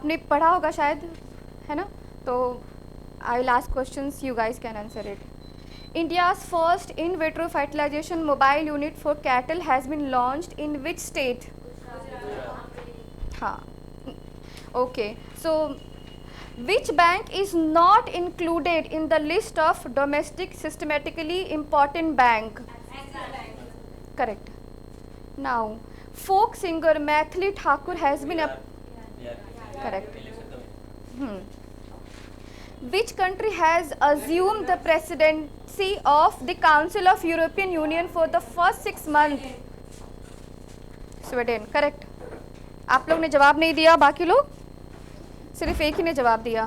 आपने पढ़ा होगा शायद, है ना? तो I will ask questions, you guys can answer it. India's first in vitro fertilisation mobile unit for cattle has been launched in which state? हाँ, okay. So which bank is not included in the list of domestic systematically important bank? Correct. Now, folk singer Maithili Thakur has been correct. Hmm. Which country has assumed the presidency of the Council of European Union for the first 6 months? Sweden. Correct. आप लोग ने जवाब नहीं दिया, बाकी लोग सिर्फ एक ही ने जवाब दिया।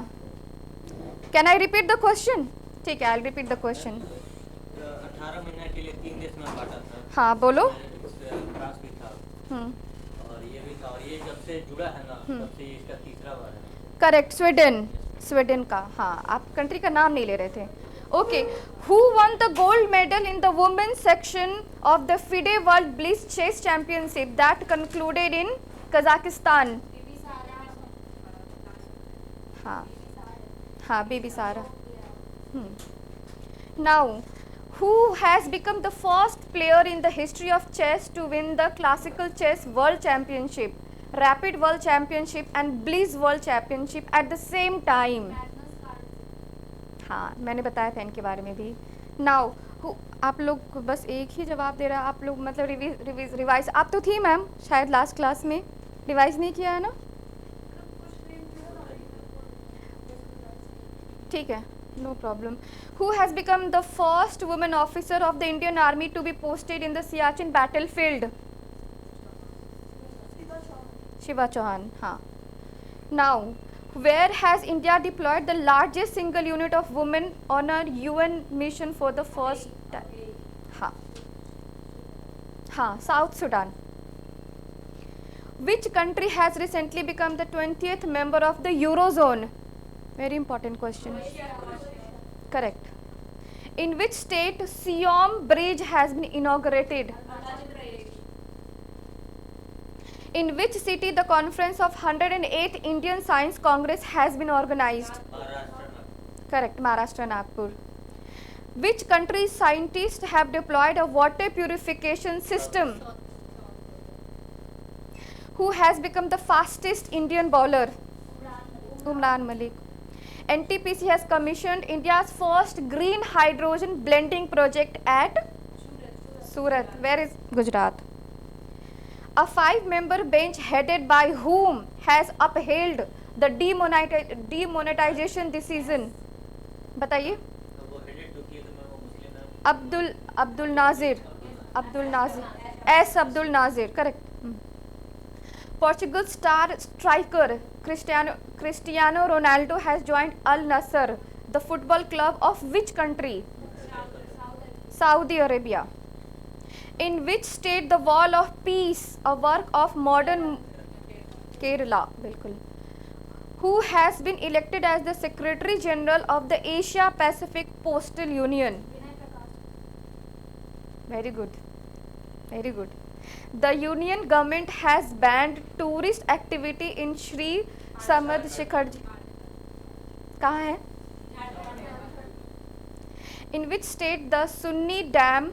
Can I repeat the question? ठीक है, आई रिपीट द क्वेश्चन। 18 महीने के लिए 3 देश में बांटा था। हाँ बोलो। फ्रांस भी था और ये भी था, और ये जब से जुड़ा है ना तब से इसका तीसरा बार है। Correct, Sweden. स्वीडन का, हाँ, आप कंट्री का नाम नहीं ले रहे थे। Okay, who won the gold medal in the women section of the FIDE world blitz chess championship that concluded in Kazakhstan? हाँ हाँ, Bibisara. Now, who has become the first player in the history of chess to win the classical chess world championship, rapid world championship and blitz world championship at the same time? हाँ, मैंने बताया था इनके बारे में भी। Now, आप लोग बस एक ही जवाब दे रहा है, आप लोग मतलब रिवाइज आप तो थी मैम शायद लास्ट क्लास में, रिवाइज नहीं किया है ना? ठीक है, no problem. Who has become the first woman officer of the Indian Army to be posted in the Siachen battlefield? Shiva Chauhan. हाँ. Now, where has India deployed the largest single unit of women on a UN mission for the first time? हाँ. हाँ, South Sudan. Which country has recently become the 20th member of the Eurozone? Very important question. Correct. In which state Siam Bridge has been inaugurated? In which city the conference of 108th Indian Science Congress has been organized? Correct, Maharashtra, Nagpur. Which country's scientists have deployed a water purification system? Who has become the fastest Indian bowler? Umran Malik. NTPC has commissioned India's first green hydrogen blending project at Surat. Where is Gujarat? A 5-member bench headed by whom has upheld the demonetization decision? बताइए। Abdul Nazir S Abdul Nazir. Correct. Portugal star striker Cristiano Ronaldo has joined Al Nassr, the football club of which country? Saudi Arabia. In which state the Wall of Peace, a work of modern Kerala, बिल्कुल. Who has been elected as the Secretary General of the Asia Pacific Postal Union? Very good. Very good. The union government has banned tourist activity in Sri Samad Shikhar. कहाँ है? In which state the Sunni Dam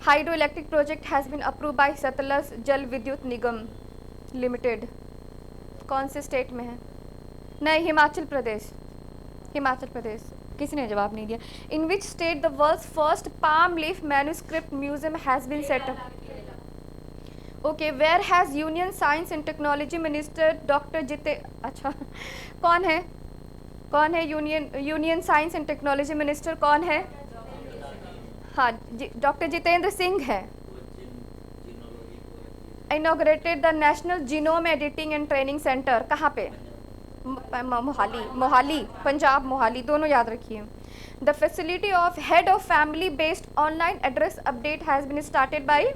hydroelectric project has been approved by Satluj Jal Vidyut Nigam Limited? कौन से state में है? नहीं, हिमाचल प्रदेश। हिमाचल प्रदेश। किसी ने जवाब नहीं दिया। In which state the world's first palm leaf manuscript museum has been set up? Okay, where has Union Science and Technology Minister Dr. अच्छा, कौन है union science and technology minister कौन है? हाँ, डॉक्टर जितेंद्र सिंह है। Inaugurated the national genome editing and training centre, कहाँ पे? मोहाली, पंजाब, मोहाली, दोनों याद रखिए। The facility of head of family based online address update has been started by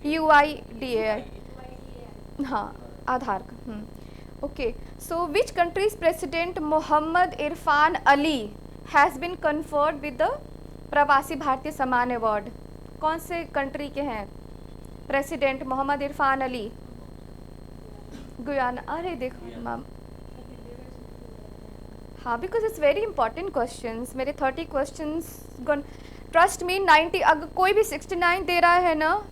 UIDAI. हाँ, आधार का। Okay, so which country's president Mohamed Irfaan Ali has been conferred with the Pravasi Bharatiya Samman award? कौन से country के हैं president Mohamed Irfaan Ali? Guyana. अरे देखो ma'am, हाँ, because it's very important questions, मेरे 30 क्वेश्चंस ट्रस्ट मी 90, अगर कोई भी 69 दे रहा है ना,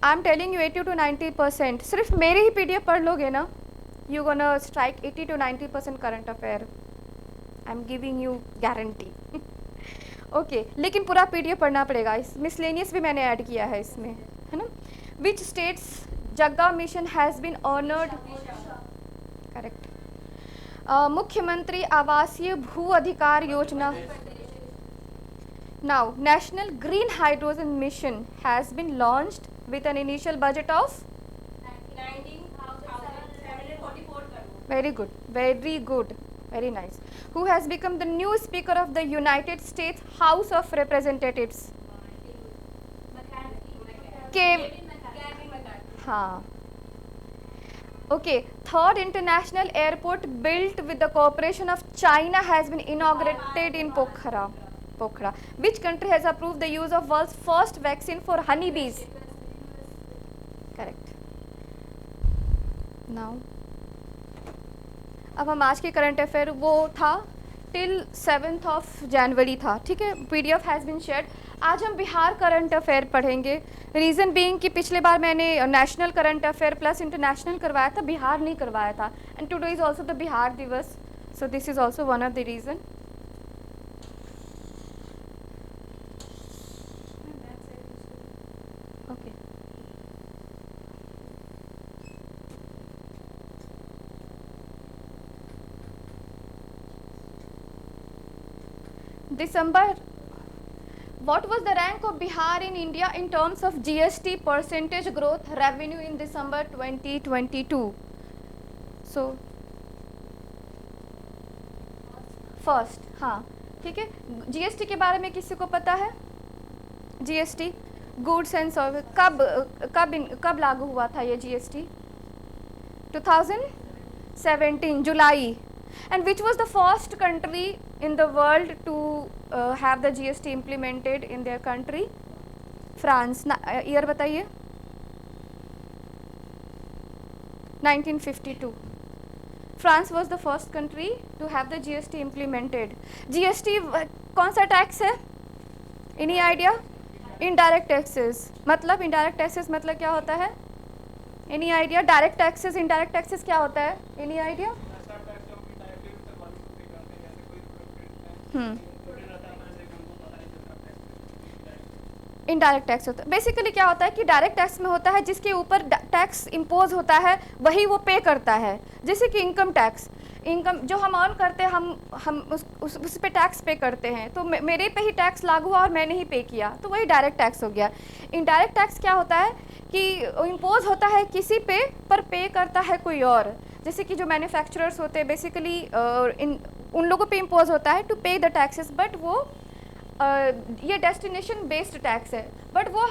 I am telling you 80 to 90%, सिर्फ मेरे ही पीडीएफ पढ़ लोगे ना, you gonna strike 80 to 90% current affair, I am giving you guarantee. Okay, लेकिन पूरा पीडीएफ पढ़ना पड़ेगा। इस मिसलेनियस भी मैंने ऐड किया है इसमें, है ना। Which states Jaga mission has been honoured, correct. मुख्यमंत्री आवासीय भू अधिकार योजना, now national green hydrogen mission has been launched with an initial budget of 19,744 crore. very good, very good, very nice. Who has become the new speaker of the United States House of Representatives? Kevin हाँ, okay. Third international airport built with the cooperation of China has been inaugurated in Pokhara. Which country has approved the use of world's first vaccine for honeybees? Correct. Now अब हम आज के current affair, वो था till 7th of January था, ठीक है। PDF has been shared. आज हम बिहार करंट अफेयर पढ़ेंगे। रीज़न बीइंग कि पिछले बार मैंने national current affair plus international करवाया था, बिहार नहीं करवाया था, and today is also the Bihar Diwas, so this is also one of the reason. Okay, December, what was the rank of Bihar in India in terms of GST percentage growth revenue in December 2022? So first, हाँ ठीक है। GST के बारे में किसी को पता है? जीएसटी गुड्स एंड सर्विस कब लागू हुआ था ये GST? 2017 July. And which was the first country in the world to have the GST implemented in their country? France। Year बताइए। 1952। France was the first country to have the GST implemented। GST कौन सा tax है? Any idea? Indirect taxes. मतलब indirect taxes मतलब क्या होता है? Any idea? Direct taxes, indirect taxes क्या होता है? Any idea? इनडायरेक्ट टैक्स होता है। बेसिकली क्या होता है कि डायरेक्ट टैक्स में होता है जिसके ऊपर टैक्स इम्पोज होता है वही वो पे करता है। जैसे कि इनकम टैक्स, इनकम जो हम अर्न करते हैं हम उस पे टैक्स पे करते हैं, तो मेरे पे ही टैक्स लागू हुआ और मैंने ही पे किया, तो वही डायरेक्ट टैक्स हो गया। इनडायरेक्ट टैक्स क्या होता है कि इम्पोज होता है किसी पे पर पे करता है कोई और। जैसे कि जो मैन्युफैक्चरर्स होते हैं बेसिकली उन लोगों पे इम्पोज होता है टू पे द टैक्सेस, बट वो ये डेस्टिनेशन बेस्ड टैक्स है, बट वो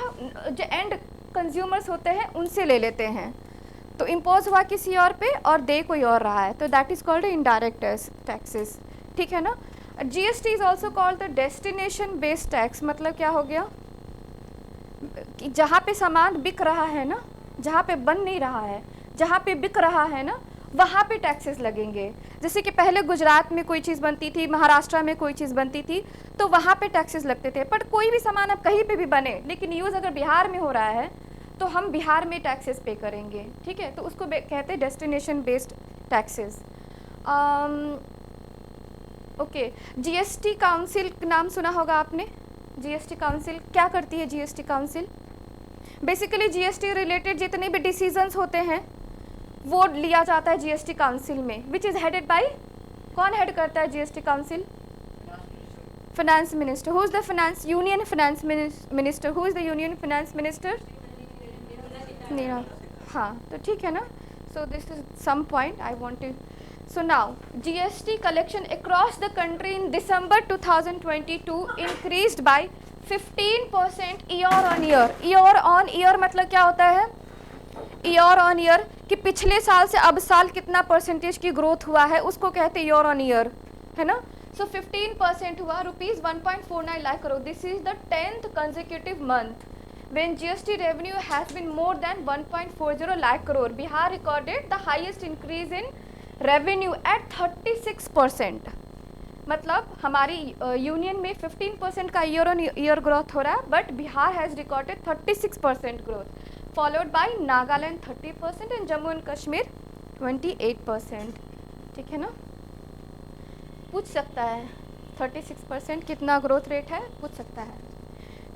जो एंड कंज्यूमर्स होते हैं उनसे ले लेते हैं, तो इम्पोज हुआ किसी और पे और दे कोई और रहा है, तो that is called indirect taxes. ठीक है ना। GST is also called the destination based tax. मतलब क्या हो गया कि जहाँ पे सामान बिक रहा है ना, जहाँ पे बन नहीं रहा है, जहाँ पे बिक रहा है ना, वहाँ पे टैक्सेस लगेंगे। जैसे कि पहले गुजरात में कोई चीज़ बनती थी, महाराष्ट्र में कोई चीज़ बनती थी, तो वहाँ पे टैक्सेस लगते थे। बट कोई भी सामान अब कहीं पे भी बने, लेकिन यूज़ अगर बिहार में हो रहा है तो हम बिहार में टैक्सेस पे करेंगे। ठीक है, तो उसको कहते हैं destination based taxes. Okay, GST council नाम सुना होगा आपने। जीएसटी काउंसिल क्या करती है? GST council basically GST related जितने भी डिसीजंस होते हैं वो लिया जाता है जीएसटी काउंसिल में, विच इज़ हेडेड बाय, कौन हेड करता है GST council? Finance minister. Who is the finance union finance minister? Who is the union finance minister? हाँ, तो ठीक है ना। So this is some point I want to. So now GST collection across the country in December 2022 increased by 15% year on year. Year on year मतलब क्या होता है? Year on year कि पिछले साल से अब साल कितना परसेंटेज की ग्रोथ हुआ है, उसको कहते हैं ईयर ऑन ईयर, है ना। सो 15% हुआ, rupees 1.49 lakh crore. This is the 10th consecutive month when GST revenue has been more than 1.40 lakh crore. Bihar recorded the highest increase in revenue at 36%. मतलब हमारी यूनियन में 15% का ईयर ऑन ईयर ग्रोथ हो रहा है, but Bihar has recorded 36% growth, followed by Nagaland 30% and Jammu and Kashmir 28%। ठीक है ना, पूछ सकता है 36% कितना ग्रोथ रेट है, पूछ सकता है।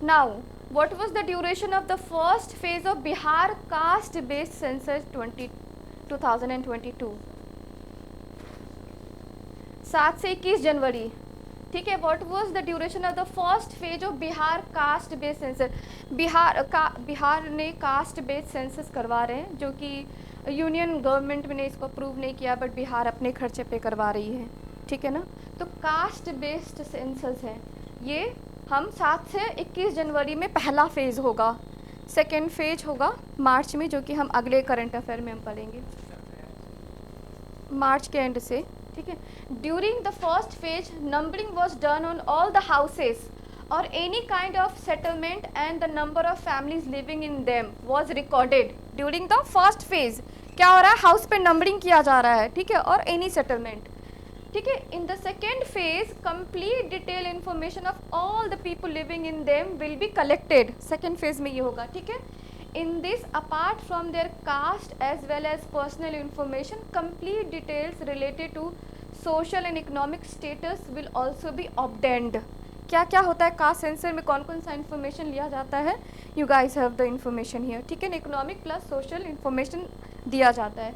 Now what was the duration of the first phase of Bihar caste based census 2022? 7 से 21 जनवरी। ठीक है, what was the duration of the first phase of Bihar caste based census? Bihar ने कास्ट बेस्ड सेंसस करवा रहे हैं, जो कि यूनियन गवर्नमेंट ने इसको अप्रूव नहीं किया, बट बिहार अपने खर्चे पे करवा रही है। ठीक है ना, तो कास्ट बेस्ड सेंसस है ये। हम 7 से 21 जनवरी में पहला फेज़ होगा, सेकेंड फेज होगा मार्च में, जो कि हम अगले करंट अफेयर में हम पढ़ेंगे मार्च के एंड से। ठीक है, during the first phase numbering was done on all the houses और any kind of settlement and the number of families living in them was recorded during the first phase. क्या हो रहा है, हाउस पे numbering किया जा रहा है। ठीक है, और एनी सेटलमेंट। ठीक है, इन the second phase complete detail information of all the people living in them will be collected. Second phase में ये होगा। ठीक है, in this apart from their caste as well as personal information, complete details related to social and economic status will also be obtained। क्या क्या होता है cast sensor में, कौन कौन सा इन्फॉर्मेशन लिया जाता है, you guys have the information here. ठीक है, इकोनॉमिक प्लस सोशल इन्फॉर्मेशन दिया जाता है।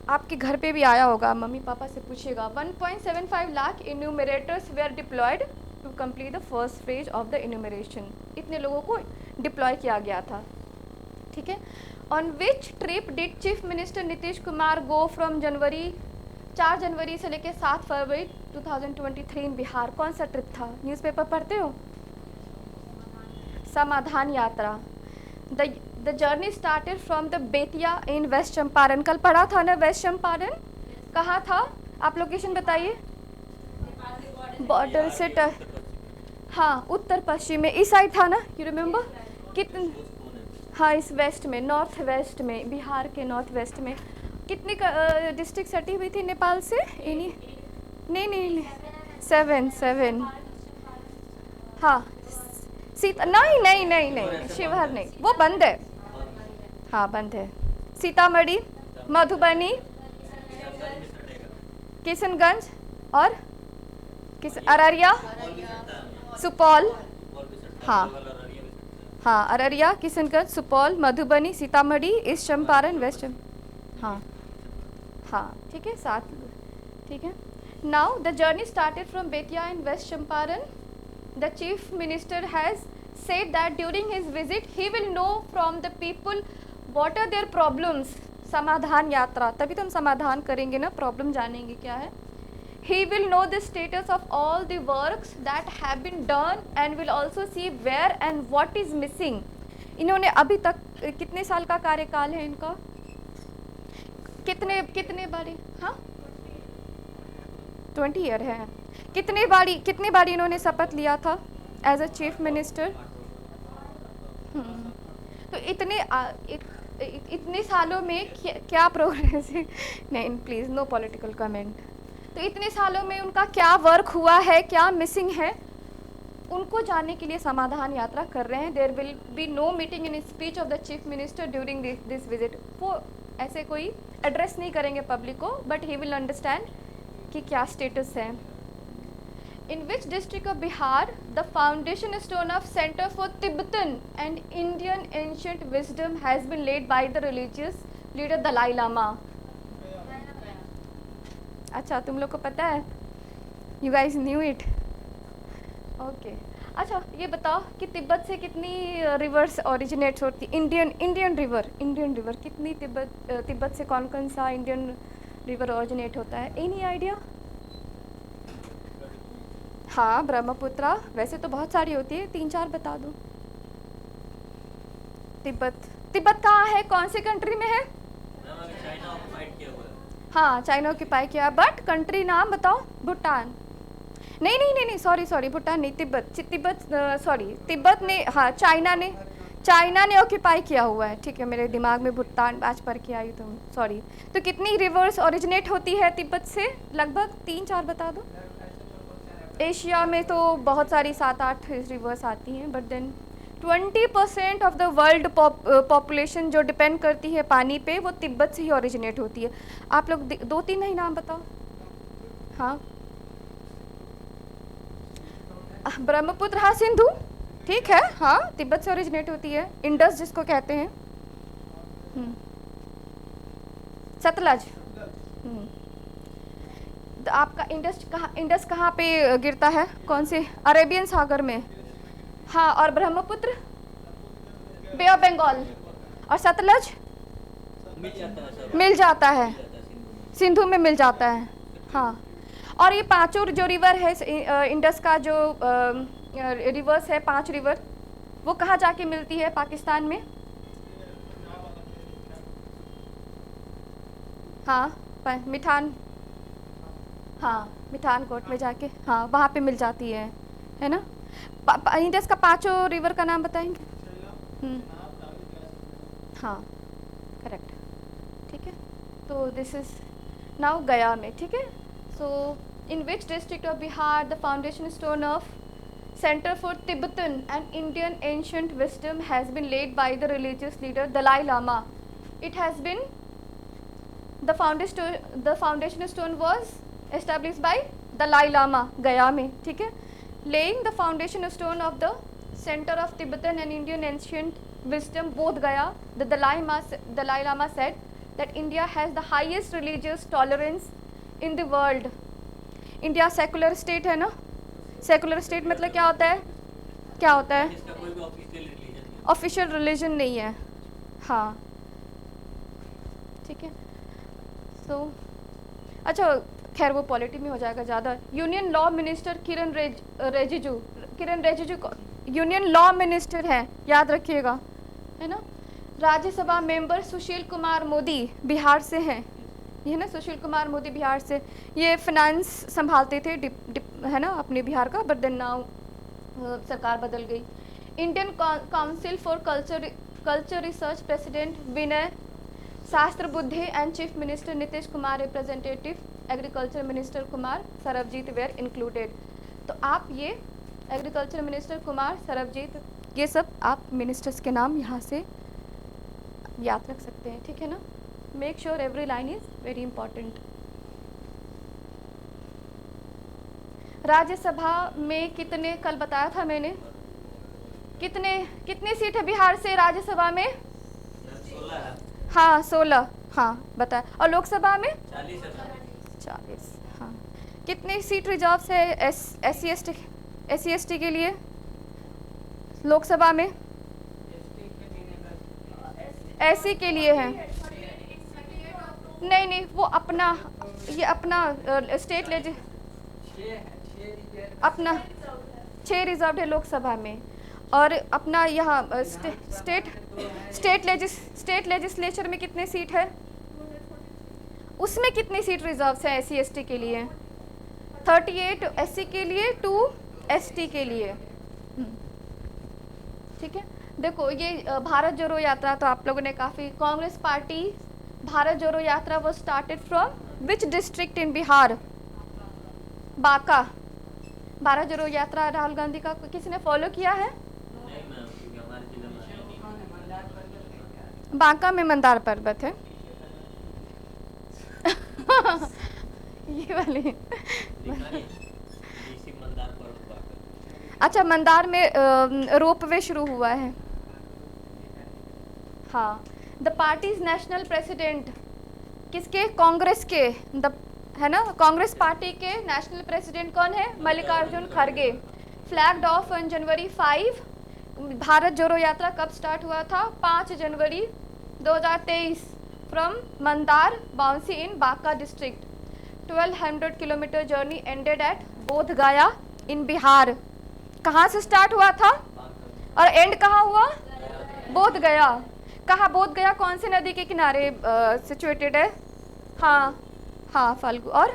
आपके घर पे भी आया होगा, मम्मी पापा से पूछिएगा। 1.75 lakh enumerators were deployed to complete the first phase of the enumeration. इतने लोगों को डिप्लॉय किया गया था। ठीक है, on which trip did chief minister Nitish Kumar go from 4 जनवरी से लेकर 7 फरवरी 2023 इन बिहार? कौन सा ट्रिप था, न्यूज़पेपर पढ़ते हो? Samadhan Yatra. The journey started from the Bettiah in west Champaran. कल पढ़ा था ना वेस्ट चंपारण कहाँ था, आप लोकेशन बताइए। बॉर्डर से हाँ, उत्तर पश्चिम में, इस साइड था ना, यू रिमेम्बर? कितने, हाँ, इस वेस्ट में, नॉर्थ वेस्ट में, बिहार के नॉर्थ वेस्ट में। कितनी डिस्ट्रिक्ट सटी हुई थी नेपाल से? नहीं 7। हाँ, नहीं शिवहर नहीं, वो बंद है। हाँ, बंद है। सीतामढ़ी, मधुबनी, किशनगंज और अररिया, सुपौल। हाँ, अररिया, किशनगंज, सुपौल, मधुबनी, सीतामढ़ी, ईस्ट चंपारण, वेस्ट हाँ। ठीक है, 7। ठीक है, now the journey started from Bettiah in west Champaran. The chief minister has said that during his visit he will know from the people what are their problems। समाधान यात्रा, तभी तो हम समाधान करेंगे ना, प्रॉब्लम जानेंगे क्या है। He will know the status of all the works that have been done and will also see where and what is missing। इन्होंने अभी तक कितने साल का कार्यकाल है इनका, कितने बारी, हाँ 20 ईयर है। कितनी बारी इन्होंने शपथ लिया था एज अ चीफ मिनिस्टर? तो इतने सालों में क्या प्रोग्रेस है? नहीं, प्लीज़ नो पॉलिटिकल कमेंट। तो इतने सालों में उनका क्या वर्क हुआ है, क्या मिसिंग है, उनको जानने के लिए समाधान यात्रा कर रहे हैं। There will be no meeting in speech of the chief minister during this visit. वो ऐसे कोई एड्रेस नहीं करेंगे पब्लिक को, बट ही विल अंडरस्टैंड कि क्या स्टेटस है। In which district of Bihar the foundation stone of Center for Tibetan and Indian Ancient Wisdom has been laid by the religious leader Dalai Lama? अच्छा, तुम लोग को पता है, you guys knew it? Okay. अच्छा, ये बताओ कि तिब्बत से कितनी रिवर्स ओरिजिनेट होती? इंडियन रिवर कितनी तिब्बत से कौन सा इंडियन रिवर ओरिजिनेट होता है? Any idea? हाँ, ब्रह्मपुत्रा। वैसे तो बहुत सारी होती है, 3-4 बता दो। तिब्बत कहाँ है, कौन से कंट्री में है? हाँ, चाइना ऑक्यूपाई किया, बट कंट्री नाम बताओ। भूटान? नहीं, सॉरी, भूटान नहीं, तिब्बत ने, हाँ, चाइना ने ऑक्यूपाई किया हुआ है। ठीक है, मेरे दिमाग में भूटान आज पढ़ के आई तुम, सॉरी। तो कितनी रिवर्स ओरिजिनेट होती है तिब्बत से? लगभग 3-4 बता दो। एशिया में तो बहुत सारी 7-8 रिवर्स आती हैं, but then 20% of the world population जो डिपेंड करती है पानी पे, वो तिब्बत से ही ओरिजिनेट होती है। आप लोग 2-3 ही नाम बताओ। हाँ, ब्रह्मपुत्र, हाँ, सिंधु, ठीक है, हाँ, तिब्बत से ओरिजिनेट होती है। इंडस जिसको कहते हैं, सतलज, तो आपका इंडस कहाँ पे गिरता है, कौन से, अरेबियन सागर में, हाँ, और ब्रह्मपुत्र बे ऑफ बंगाल, और सतलज मिल जाता है सब, मिल जाता है, मिल जाता है सिंधु में। सिंधु में मिल जाता है, हाँ। और ये पांचों जो रिवर है, इंडस का जो रिवर्स है, 5 रिवर, वो कहाँ जाके मिलती है पाकिस्तान में? हाँ, मिठान, हाँ, मिठानकोट में जाके, हाँ, वहाँ पे मिल जाती है ना। इंडस का 5 रिवर का नाम बताएंगे? हाँ, करेक्ट, ठीक है। तो दिस इज नाउ गया में, ठीक है। So in which district of Bihar the foundation stone of Center for Tibetan and Indian Ancient Wisdom has been laid by the religious leader Dalai Lama. It has been the foundation stone was established by Dalai Lama, Gaya में, ठीक है। Laying the foundation stone of the Center of Tibetan and Indian Ancient Wisdom, both Gaya, the Dalai Lama said that India has the highest religious tolerance in the world. India secular state है ना। Secular state मतलब क्या होता है, क्या होता है? इसका कोई भी ऑफिशियल रिलीजन नहीं, ऑफिशियल रिलीजन नहीं है, हाँ, ठीक है। सो अच्छा, खैर वो पॉलिटी में हो जाएगा ज़्यादा। यूनियन लॉ मिनिस्टर किरण रिजिजू यूनियन लॉ मिनिस्टर हैं, याद रखिएगा, है ना। राज्यसभा मेंबर सुशील कुमार मोदी बिहार से हैं, ये ना, सुशील कुमार मोदी बिहार से, ये फाइनेंस संभालते थे, है ना, अपने बिहार का, बट देन नाउ सरकार बदल गई। Indian council for culture research president Vinay Shastra Buddhe and chief minister Nitish Kumar, representative agriculture minister Kumar Sarabjit were included. तो आप ये एग्रीकल्चर मिनिस्टर कुमार सरबजीत, ये सब आप मिनिस्टर्स के नाम यहाँ से याद रख सकते हैं, ठीक है ना। Make sure every line is very important. Rajya Sabha में कितने, कल बताया था मैंने, कितनी सीट है बिहार से राज्यसभा में? 16 है, हाँ, 16, हाँ, बताया। और लोकसभा में 40 है, 40, हाँ। कितनी सीट रिजर्व है SC/ST के लिए लोकसभा में? SC के लिए है, नहीं, वो अपना, ये अपना स्टेट अपना 6 रिजर्व है लोकसभा में, और अपना यहाँ स्टेट लेजिस्लेचर में कितने सीट है, उसमें कितनी सीट रिजर्व है SC/ST के लिए? 38 SC के लिए, 2 ST के लिए, ठीक है। देखो ये भारत जोड़ो यात्रा तो आप लोगों ने काफ़ी, कांग्रेस पार्टी भारत जोड़ो यात्रा वो started from which district in Bihar? Banka. Bharat जोड़ो यात्रा राहुल गांधी का किसी ने फॉलो किया है? नहीं मैम, क्योंकि हमारे जिले में बांका में मंदार पर्वत है। ये वाली मंदार पर्वत। अच्छा, मंदार में रोपवे शुरू हुआ है, हाँ। द पार्टीज नेशनल प्रेसिडेंट किसके? कांग्रेस के, है ना, कांग्रेस पार्टी के नेशनल प्रेसिडेंट कौन है? मल्लिकार्जुन खड़गे। Flagged of on January 5। Bharat जोड़ो यात्रा कब स्टार्ट हुआ था? 5 जनवरी 2023 from Mandar bouncy in Banka district. 1200 kilometre journey ended at बोध गया इन बिहार। कहाँ से स्टार्ट हुआ था और एंड कहाँ हुआ? बोध गया। कहाँ बोध गया? कौन सी नदी के किनारे सिचुएटेड है? हाँ हाँ, फाल्गु। और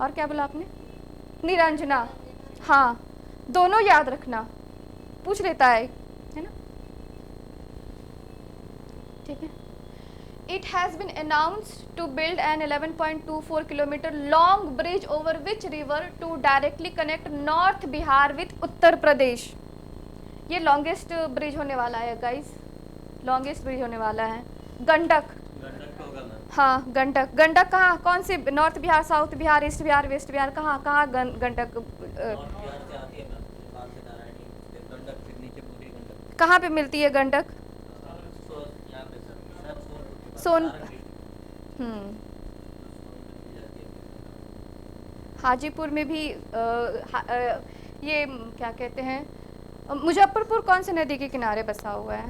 क्या बोला आपने? निरंजना। हाँ, दोनों याद रखना, पूछ लेता है ना, ठीक है। it has been announced to build an 11.24 kilometer long bridge over which river to directly connect North Bihar with Uttar Pradesh. ये लॉन्गेस्ट ब्रिज होने वाला है गाइस, लॉन्गेस्ट ब्रिज होने वाला है। गंडक, गंडक तो होगा मैम। हाँ गंडक, गंडक कहाँ, कौन से, north Bihar, south Bihar, east Bihar, west Bihar, कहाँ कहाँ गंडक नॉर्थ बिहार से आती है मैम, नेपाल से नारायणी, फिर गंडक, फिर नीचे पूरी गंडक। कहाँ पे मिलती है गंडक? यहाँ पे सर शायद सोनपुर के पास, सोन- सारंग डिस्ट्रिक्ट। हम्म, सोनपुर में जाती है। हाजीपुर में भी ये क्या कहते हैं, मुजफ्फरपुर कौन से नदी के किनारे बसा हुआ है?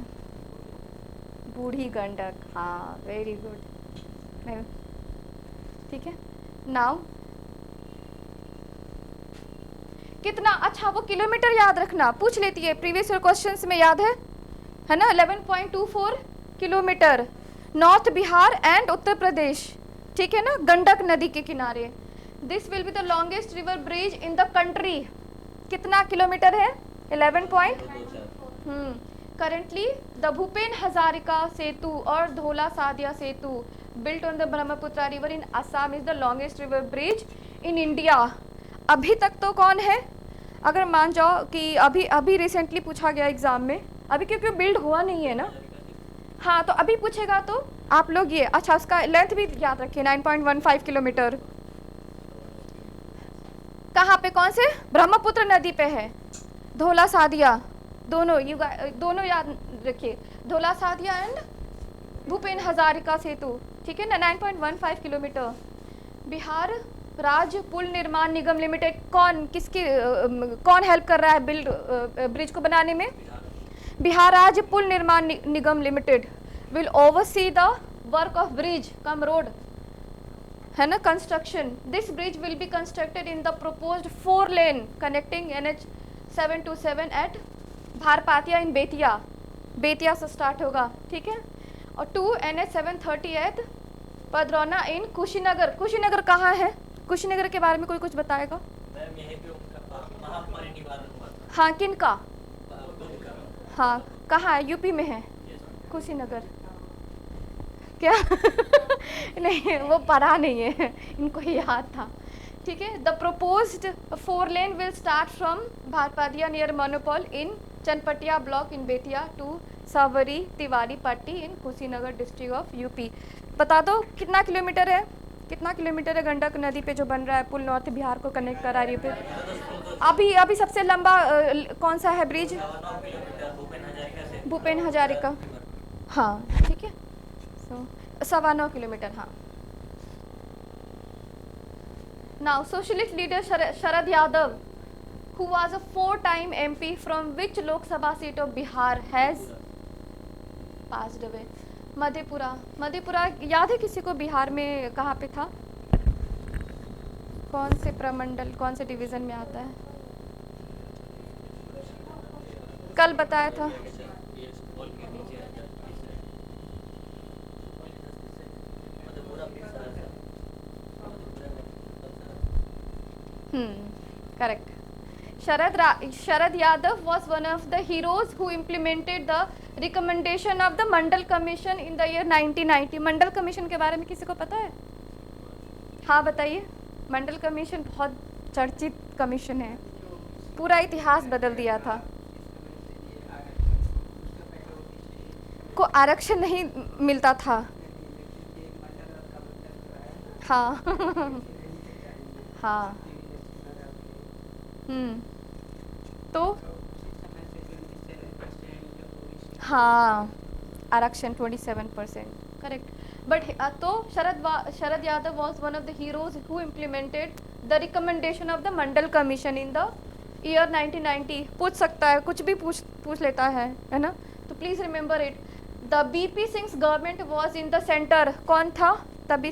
बूढ़ी गंडक, हाँ वेरी गुड। ठीक है, नाउ कितना, अच्छा वो किलोमीटर याद रखना, पूछ लेती है प्रीवियस ईयर क्वेश्चंस में, याद है ना? 11.24 kilometre, north Bihar and Uttar Pradesh, ठीक है ना, गंडक नदी के किनारे। This will be the longest river bridge in the country. कितना किलोमीटर है? 11 point. Currently, the Bhupen Hazarika Setu or Dhola Sadia Setu, built on the Brahmaputra river in Assam, is the longest river bridge in India. अभी तक तो कौन है? अगर मान जाओ कि अभी रिसेंटली पूछा गया एग्जाम में, अभी क्योंकि बिल्ड हुआ नहीं है ना, हाँ तो अभी पूछेगा तो आप लोग ये, अच्छा उसका लेंथ भी याद रखिए, 9.15 किलोमीटर। कहाँ पे, कौन से? ब्रह्मपुत्र नदी पे है। धोला सादिया, दोनों याद रखिए, धोला सादिया एंड भूपेन हजारिका सेतु, ठीक है ना, 9.15 किलोमीटर। बिहार राज्य पुल निर्माण निगम लिमिटेड, कौन हेल्प कर रहा है बिल्ड ब्रिज को बनाने में? Bihar Rajya Pul Nirman Nigam limited will oversee the work of bridge cum road, है ना, construction. This bridge will be constructed in the proposed 4 lane connecting NH 727 at Bharpatia in Bettiah से स्टार्ट होगा, ठीक है, और 2 NH 730 at Padrauna in Kushinagar कहाँ है? कुशीनगर के बारे में कोई कुछ बताएगा? मैम यहीं पे उनका महापरिनिर्वाण हुआ था। हाँ, किनका? बुद्ध का। हाँ, कहाँ है? यूपी में है कुशीनगर क्या? नहीं वो पढ़ा नहीं है, इनको ही याद था, ठीक है। The proposed 4 lane will start from Bharpatia near मोनोपॉल in Chanpatia block in Bettiah to Sawari Tiwari Patti in Kushinagar district of UP. बता दो कितना किलोमीटर है, कितना किलोमीटर है गंडक नदी पे जो बन रहा है पुल, नॉर्थ बिहार को कनेक्ट करा रही है? अभी सबसे लंबा कौन सा है ब्रिज? 9 किलोमीटर भूपेन हजारिका से। भूपेन हजारिका, हाँ ठीक है, सो 9.25 किलोमीटर, हाँ। Now socialist leader Sharad Yadav, who was a 4-time MP from which Lok Sabha seat of Bihar has passed away? Madhepura याद है किसी को? बिहार में कहाँ पे था? कौन से प्रमंडल, कौन से डिवीजन में आता है? कल बताया था। ये स्कूल के नीचे आता है, मधेपुरा में Correct. Sharad Yadav was one of the heroes who implemented the recommendation of the Mandal Commission in the year 1990. Mandal commission के बारे में किसी को पता है? हाँ बताइए। मंडल कमीशन बहुत चर्चित कमीशन है, पूरा इतिहास बदल दिया था। को आरक्षण नहीं मिलता था, हाँ हाँ, तो हाँ आरक्षण 27%, करेक्ट। बट तो Sharad Yadav was one of the heroes who implemented the recommendation of the Mandal commission in the year 1990। पूछ सकता है, कुछ भी पूछ लेता है ना, तो please remember it. The BP Singh government was in the centre, कौन था तभी?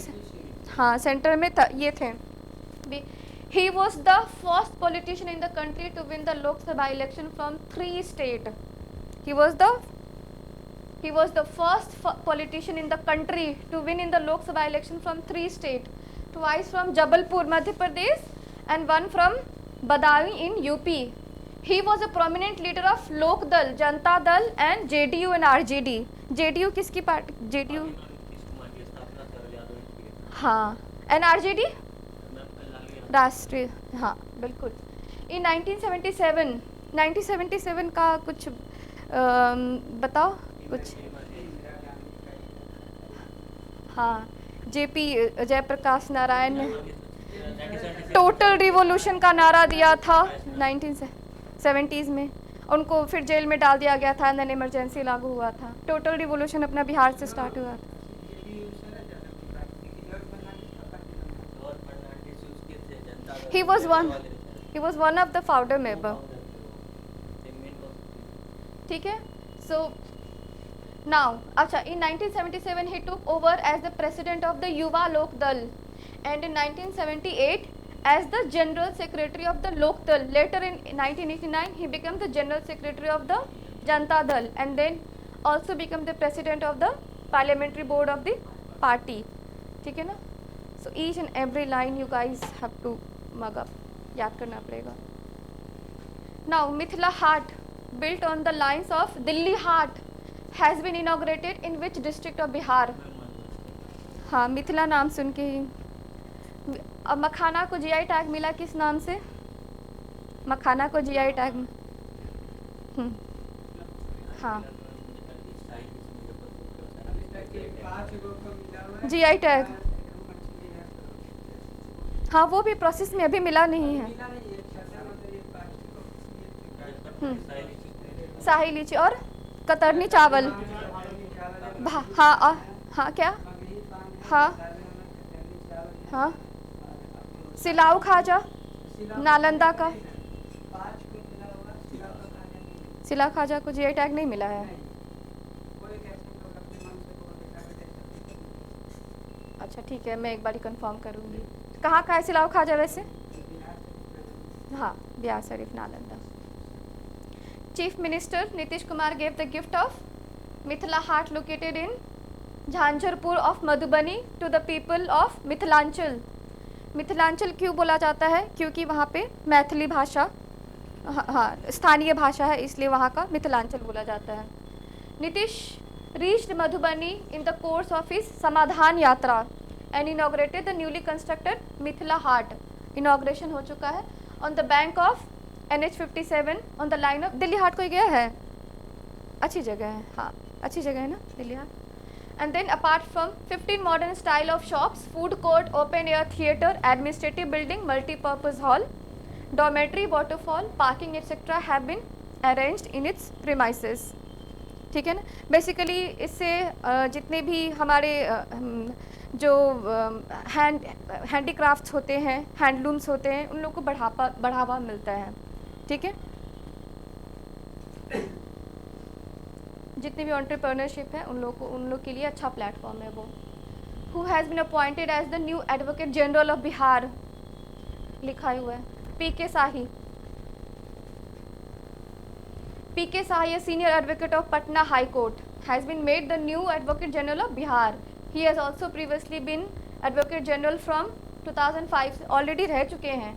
हाँ सेंटर में ये थे। He was the first politician in the country to win the Lok Sabha election from 3 states. He was the first politician in the country to win in the Lok Sabha election from 3 states. Twice from Jabalpur, Madhya Pradesh, and one from Badawi in UP. He was a prominent leader of Lok Dal, Janata Dal, and JDU and RJD. JDU किसकी party? JDU हाँ, NRJD ma'am कल लाल गया राष्ट्रीय, हाँ बिल्कुल। इन 1977 का कुछ बताओ कुछ। हाँ, JP जयप्रकाश नारायण ने टोटल रिवॉल्यूशन का नारा दिया था 1970s में। उनको फिर जेल में डाल दिया गया था, देन इमरजेंसी लागू हुआ था। टोटल रिवॉल्यूशन अपना बिहार से स्टार्ट हुआ था। और फर्नांडिस उसके थे Janata Dal He was one. वाले थे। He was one of the founder member. Co-founder थे वो। They main was- ठीक है, so now अच्छा, in 1977 he took over as the president of the Yuva Lok Dal, and in 1978 as the general secretary of the Lok Dal. Later in 1989 he became the general secretary of the Janta Dal, and then also became the president of the parliamentary board of the party. ठीक है ना? So each and every line you guys have to mug up, याद करना पड़ेगा. Now Mithila Haat, built on the lines of Delhi Haat, has been inaugurated in which district of Bihar? हाँ, मिथिला नाम सुन के ही। अब मखाना को GI टैग मिला किस नाम से? मखाना को GI टैग, हाँ GI टैग, हाँ वो भी प्रोसेस में अभी मिला नहीं है। शाही लीची और कतरनी चावल, हाँ हाँ क्या, हाँ हाँ सिलाऊ खाजा नालंदा का, सिलाऊ खाजा को GI टैग नहीं मिला है। अच्छा ठीक है, मैं एक बार कंफर्म करूँगी। कहाँ का है सिलाऊ खाजा वैसे? हाँ, Bihar Sharif Nalanda. Chief Minister Nitish Kumar gave the gift of Mithila Haat located in Jhanjharpur of Madhubani to the people of Mithilanchal. Mithilanchal क्यों बोला जाता है? क्योंकि वहाँ पे मैथिली भाषा, हाँ स्थानीय भाषा है, इसलिए वहाँ का मिथिलांचल बोला जाता है। Nitish reached Madhubani in the course of his समाधान यात्रा and inaugurated the newly constructed Mithila Haat. Inauguration हो चुका है on the bank of NH57 on the line of Delhi हाट। कोई गया है? अच्छी जगह है, हाँ अच्छी जगह है ना दिल्ली हाट। And then apart from 15 modern style of shops, food court, open air theatre, administrative building, multi-purpose hall, dormitory, waterfall, parking etc. have been arranged in its premises. ठीक है ना? बेसिकली इससे जितने भी हमारे जो हैंडीक्राफ्ट्स होते हैं, हैंडलूम्स होते हैं, उन लोगों को बढ़ावा मिलता है। ठीक है, जितनी भी एंटरप्रेन्योरशिप है उन लोग के लिए अच्छा प्लेटफॉर्म है वो। Who has been appointed as the new advocate general of Bihar, लिखा हुआ है PK shahi. PK Sahi, a senior advocate of Patna High Court, has been made the new Advocate General of Bihar. He has also previously been Advocate General from 2005, already रह चुके हैं।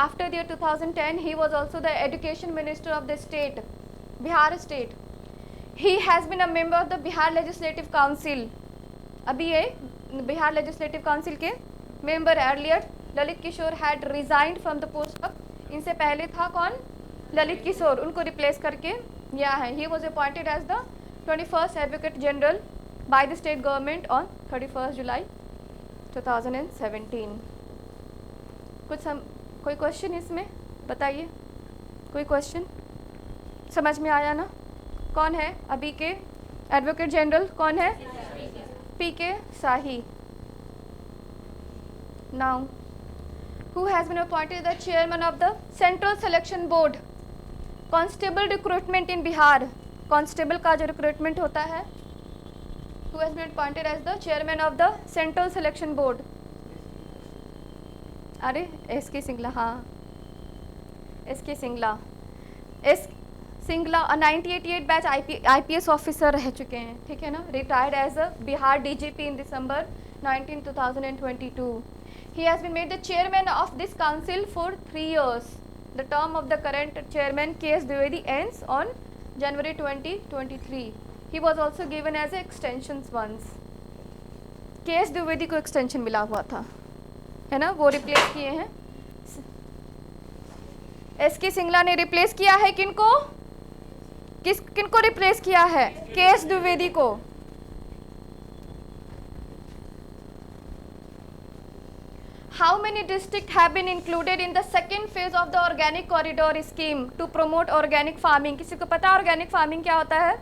After the year 2010, he was also the Education Minister of the state, Bihar state. He has been a member of the Bihar Legislative Council. अभी ये Bihar Legislative Council के member earlier Lalit Kishore had resigned from the post of, इनसे पहले था कौन? ललित किशोर, उनको replace करके यह है। He was appointed as the 21st advocate general by the state government on 31 July 2017। कोई क्वेश्चन इसमें बताइए? कोई क्वेश्चन समझ में आया ना? कौन है अभी के एडवोकेट जनरल? कौन है? PK shahi. Now who has been appointed the chairman of the Central Selection Board, Constable recruitment in Bihar। Constable का जो recruitment होता है, who has been appointed as the chairman of the Central Selection Board? अरे SK Singla, हाँ SK Singla, Singla 1988 batch IPS officer रह चुके हैं। ठीक है ना? Retired as a Bihar DGP in December 19, 2022। He has been made the chairman of this council for 3 years. The term of the current chairman KS Dwivedi ends on January 2023. He was also given as extensions once. KS Dwivedi को extension मिला हुआ था, है ना, वो replace किए हैं। SK Singla ने रिप्लेस किया है किनको, किनको रिप्लेस किया है? केएस द्विवेदी को। How many districts have been included in the second phase of the organic corridor scheme to promote organic farming? किसी को पता है organic farming क्या होता है?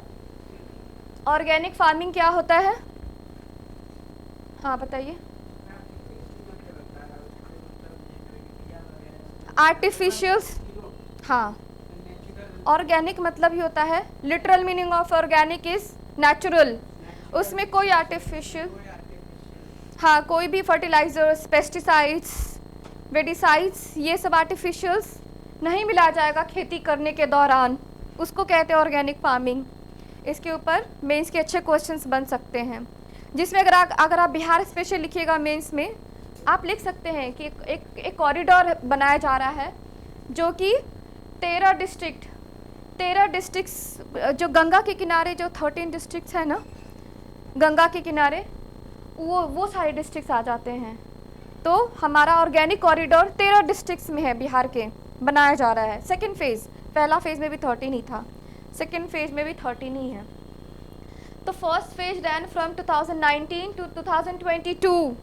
Organic farming क्या होता है? हाँ बताइए। Artificials, हाँ, ऑर्गेनिक मतलब ही होता है, literal meaning of organic is natural, उसमें कोई आर्टिफिशियल, हाँ, कोई भी फर्टिलाइजर्स, पेस्टिसाइड्स, वेडिसाइड्स, ये सब आर्टिफिशियल्स नहीं मिला जाएगा खेती करने के दौरान, उसको कहते हैं ऑर्गेनिक फार्मिंग। इसके ऊपर मेंस के अच्छे क्वेश्चंस बन सकते हैं, जिसमें अगर आप बिहार स्पेशल लिखिएगा मेंस में, आप लिख सकते हैं कि एक कॉरिडोर बनाया जा रहा है जो कि 13 डिस्ट्रिक्ट्स जो गंगा के किनारे, जो 13 डिस्ट्रिक्ट्स है ना गंगा के किनारे, वो सारे डिस्ट्रिक्ट्स आ जाते हैं। तो हमारा ऑर्गेनिक कॉरिडोर 13 डिस्ट्रिक्ट्स में है बिहार के, बनाया जा रहा है। सेकेंड फेज़, पहला फेज़ में भी 13 ही था, सेकेंड फेज़ में भी 13 ही है। तो first phase ran from 2019 to 2022,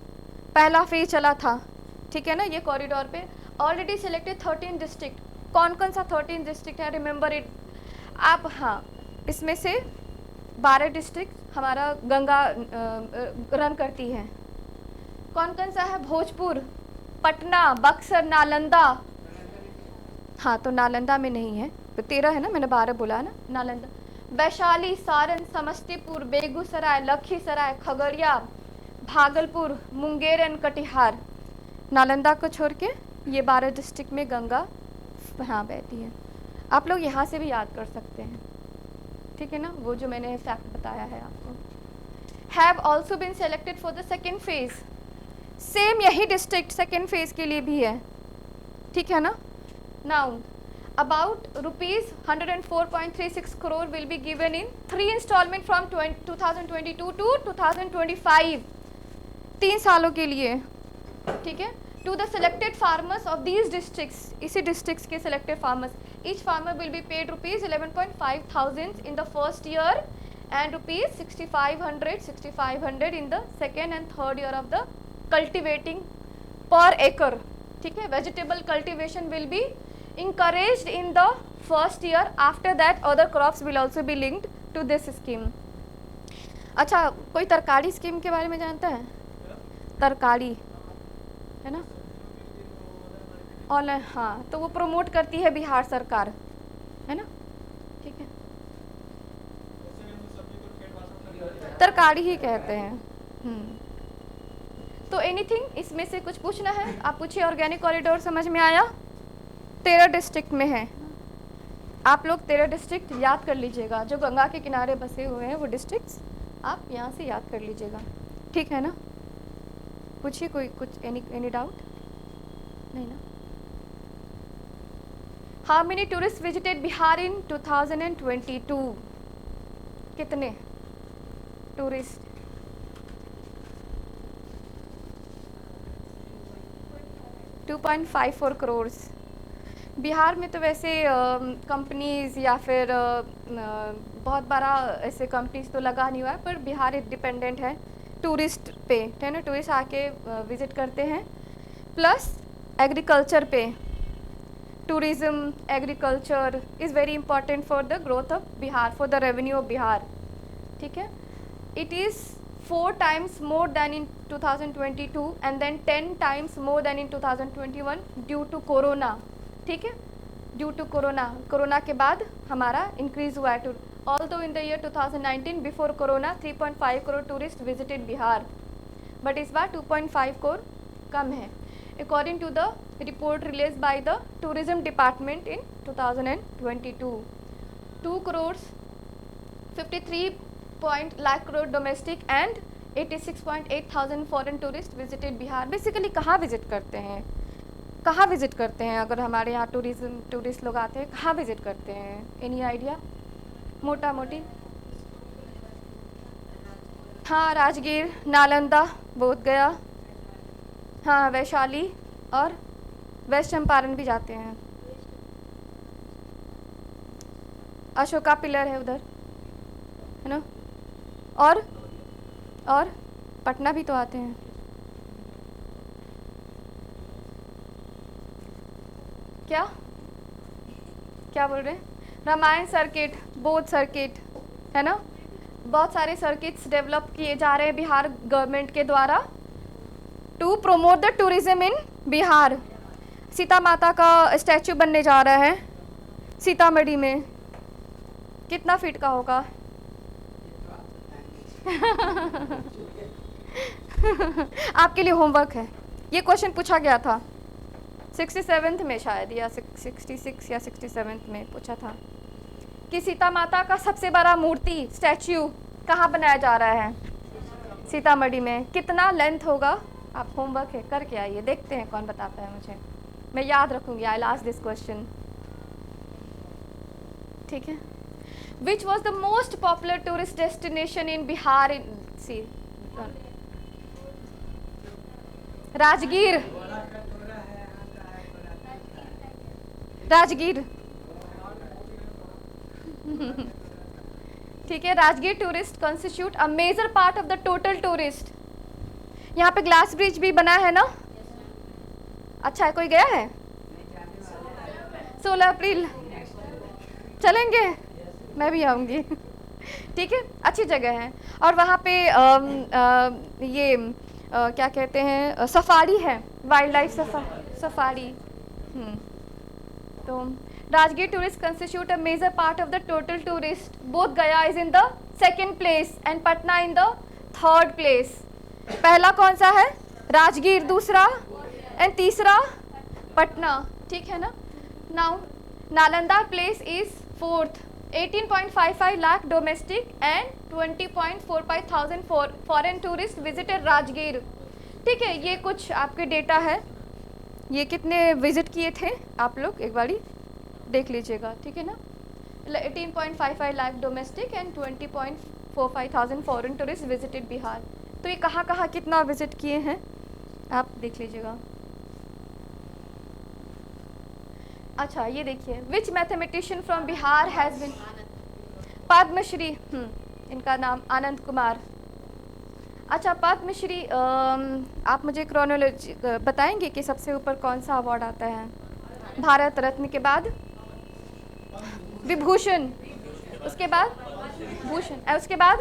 पहला फेज चला था, ठीक है ना। ये कॉरिडोर पे ऑलरेडी सिलेक्टेड 13 डिस्ट्रिक्ट, कौन कौन सा 13 डिस्ट्रिक्ट है, रिमेंबर इट आप, हाँ, इसमें से 12 डिस्ट्रिक्ट हमारा गंगा रन करती है। कौन कौन सा है? भोजपुर, पटना, बक्सर, नालंदा, हाँ तो नालंदा में नहीं है, तो 13 है ना, मैंने 12 बोला ना। नालंदा, वैशाली, सारण, समस्तीपुर, बेगूसराय, लखीसराय, खगड़िया, भागलपुर, मुंगेर एंड कटिहार, नालंदा को छोड़ के ये 12 डिस्ट्रिक्ट में गंगा हाँ बहती है। आप लोग यहाँ से भी याद कर सकते हैं, ठीक है ना, वो जो मैंने फैक्ट बताया है आपको। Have also been selected for the second phase, same यही डिस्ट्रिक्ट सेकेंड फेज के लिए भी है, ठीक है ना। नाउ about ₹104.36 crore will be given in 3 installment from 2022 to 2025, 3 सालों के लिए, ठीक है। To the selected farmers of these districts, इसी districts के selected farmers, each farmer will be paid ₹11.5 thousand in the first year and ₹6,500 in the second and third year of the cultivating per acre, ठीक है। Vegetable cultivation will be encouraged in the first year, after that other crops will also be linked to this scheme। अच्छा, कोई तरकारी scheme के बारे में जानता है? तरकारी है ना, ऑनलाइन, हाँ, तो वो प्रमोट करती है बिहार सरकार, है ना, ठीक है, तरकारी ही कहते हैं। तो एनीथिंग इसमें से कुछ पूछना है आप पूछिए। ऑर्गेनिक कॉरिडोर समझ में आया? 13 डिस्ट्रिक्ट में है, आप लोग 13 डिस्ट्रिक्ट याद कर लीजिएगा, जो गंगा के किनारे बसे हुए हैं वो डिस्ट्रिक्ट्स आप यहाँ से याद कर लीजिएगा, ठीक है ना। पूछिए कोई कुछ, एनी डाउट? नहीं ना। How many tourist visited Bihar in 2022? कितने टूरिस्ट? 2.54 करोड़। बिहार में तो वैसे कंपनीज़ या फिर बहुत बड़ा ऐसे कंपनीज तो लगा नहीं हुआ है, पर बिहार डिपेंडेंट है टूरिस्ट पे, है ना, टूरिस्ट आके विज़िट करते हैं, प्लस एग्रीकल्चर पे। Tourism, agriculture is very important for the growth of Bihar, for the revenue of Bihar, ठीक है। It is 4 times more than in 2022 and then 10 times more than in 2021 due to corona, ठीक है, due to corona के बाद हमारा increase हुआ है। Although in the year 2019 before corona 3.5 crore tourist visited Bihar, but इस बार 2.5 करोड़ कम है, according to the report release by the tourism department in 2022। 2 crore 53 lakh crore domestic and 86.8 thousand foreign tourist visited Bihar. Basically कहाँ विजिट करते हैं, कहाँ विजिट करते हैं? अगर हमारे यहाँ टूरिस्ट लोग आते हैं, कहाँ विजिट करते हैं? Any idea? मोटा मोटी, हाँ, राजगीर, नालंदा, बोध गया, हाँ वैशाली और वेस्ट चंपारण भी जाते हैं। अशोका पिलर है उधर, है ना। और पटना भी तो आते हैं। क्या क्या बोल रहे हैं? रामायण सर्किट, बोध सर्किट, है ना। बहुत सारे सर्किट्स डेवलप किए जा रहे हैं बिहार गवर्नमेंट के द्वारा to promote the tourism in Bihar. Sita माता का स्टैचू बनने जा रहा है सीतामढ़ी में। कितना फीट का होगा? आपके लिए होमवर्क है, ये क्वेश्चन पूछा गया था 67th में शायद, या 66 या 67th में पूछा था कि सीता माता का सबसे बड़ा मूर्ति स्टैच्यू कहाँ बनाया जा रहा है? सीतामढ़ी में। कितना लेंथ होगा? आप होमवर्क है करके आइए, देखते हैं कौन बताता है मुझे, मैं याद रखूँगी। आई लास्ट दिस क्वेश्चन, ठीक है। Which was the most popular tourist destination in Bihar in C Rajgir. Rajgir ठीक है। Rajgir tourist constitute a major part of the total tourist. यहाँ पे ग्लास ब्रिज भी बना है ना? अच्छा है, कोई गया है? 16 अप्रैल चलेंगे, मैं भी आऊँगी ठीक है, अच्छी जगह है। और वहाँ पे क्या कहते हैं, सफारी है, वाइल्ड लाइफ सफारी। तो Rajgir tourist constitute a major part of the total tourist. Bodh Gaya is in the second place and Patna in the third place. पहला कौन सा है? राजगीर, दूसरा एंड तीसरा पटना, ठीक है ना। Now Nalanda place is fourth, 18.55 lakh domestic and 20.45 thousand foreign tourist visited Rajgir, ठीक है। ये कुछ आपके डेटा है, ये कितने विजिट किए थे आप लोग एक बारी देख लीजिएगा, ठीक है ना। 18.55 lakh domestic and 20.45 thousand foreign tourist visited Bihar. तो ये कहाँ कहाँ कितना विजिट किए हैं आप देख लीजिएगा। अच्छा ये देखिए, which mathematician from Bihar has been Padma Shri, इनका नाम आनंद कुमार। अच्छा पद्मश्री, आप मुझे क्रोनोलॉजी बताएंगे कि सबसे ऊपर कौन सा अवार्ड आता है? भारत रत्न के बाद विभूषण, उसके बाद भूषण, उसके बाद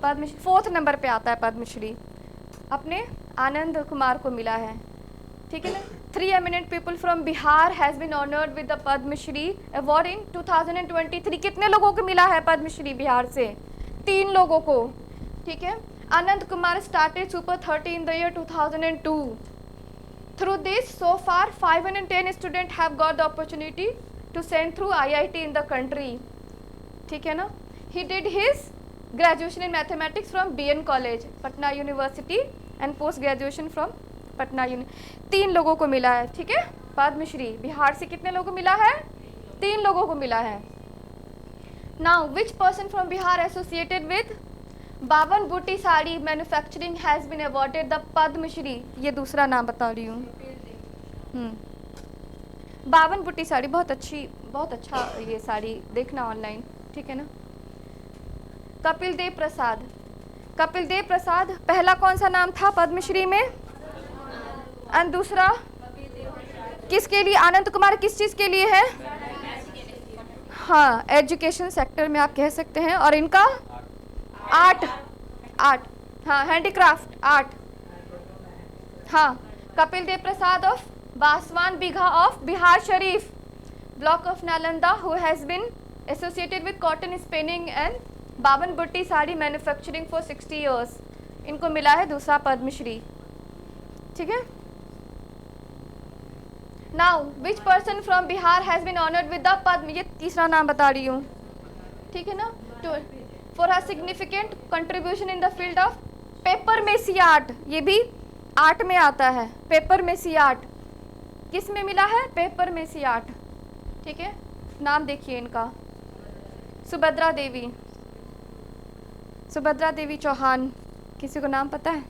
पद्मश्री। 4th नंबर पे आता है पद्मश्री, अपने आनंद कुमार को मिला है, ठीक है ना। 3 eminent people from Bihar has been honoured with the Padmashri award इन 2023। कितने लोगों को मिला है पद्मश्री बिहार से? 3 लोगों को, ठीक है। Anand Kumar started super 30 in the year 2002. Through this, so far 510 students have got the opportunity to send through IIT in the country, ठीक है ना। He did his graduation in mathematics from BN College, Patna University and post graduation from Patna uni. 3 लोगों को मिला है, ठीक है। पद्मश्री बिहार से कितने लोगों को मिला है? 3 लोगों को मिला है। Now which person from Bihar associated with Bawan Buti sari manufacturing has been awarded the Padmashri? ये दूसरा नाम बता रही हूँ। बावन बूटी साड़ी बहुत अच्छा ये साड़ी, देखना ऑनलाइन, ठीक है ना। कपिल देव प्रसाद, कपिल देव प्रसाद पहला कौन सा नाम था पद्मश्री में? एंड दूसरा किसके लिए? आनंद कुमार किस चीज़ के लिए है? हाँ एजुकेशन सेक्टर में आप कह सकते हैं। और इनका आर्ट, हाँ हैंडीक्राफ्ट आर्ट। हाँ Kapil Dev Prasad of Baswan Bigha of Bihar Sharif block of Nalanda who has been associated with cotton spinning and Bawan Butti sari manufacturing for 60 years। इनको मिला है दूसरा पद्मश्री, ठीक है। Now which person from Bihar has been honoured with the Padma? ये तीसरा नाम बता रही हूँ, ठीक है ना। For her significant contribution in the field of paper mache art, ये भी आर्ट में आता है। पेपर मेसी आर्ट किस में मिला है? पेपर मेसी आर्ट, ठीक है। नाम देखिए इनका, सुभद्रा देवी, सुभद्रा देवी चौहान। किसी को नाम पता है?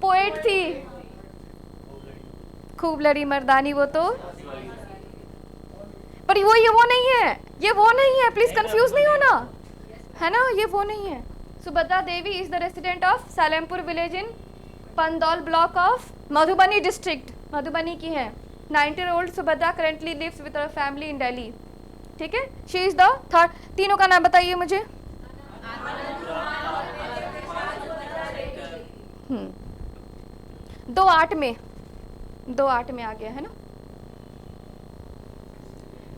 पोएट थी, खूब लड़ी मर्दानी, वो तो, पर वो ये वो नहीं है, ये वो नहीं है, प्लीज कंफ्यूज नहीं होना, है ना, ये वो नहीं है। Subhadra Devi is the resident of Salempur village in Pandaul block of Madhubani district, Madhubani की है। 90-year-old Subhadra currently lives with her family in Delhi. ठीक है, शी इज द थर्ड। तीनों का नाम बताइए मुझे। 2-8 में, 2-8 में आ गया है ना।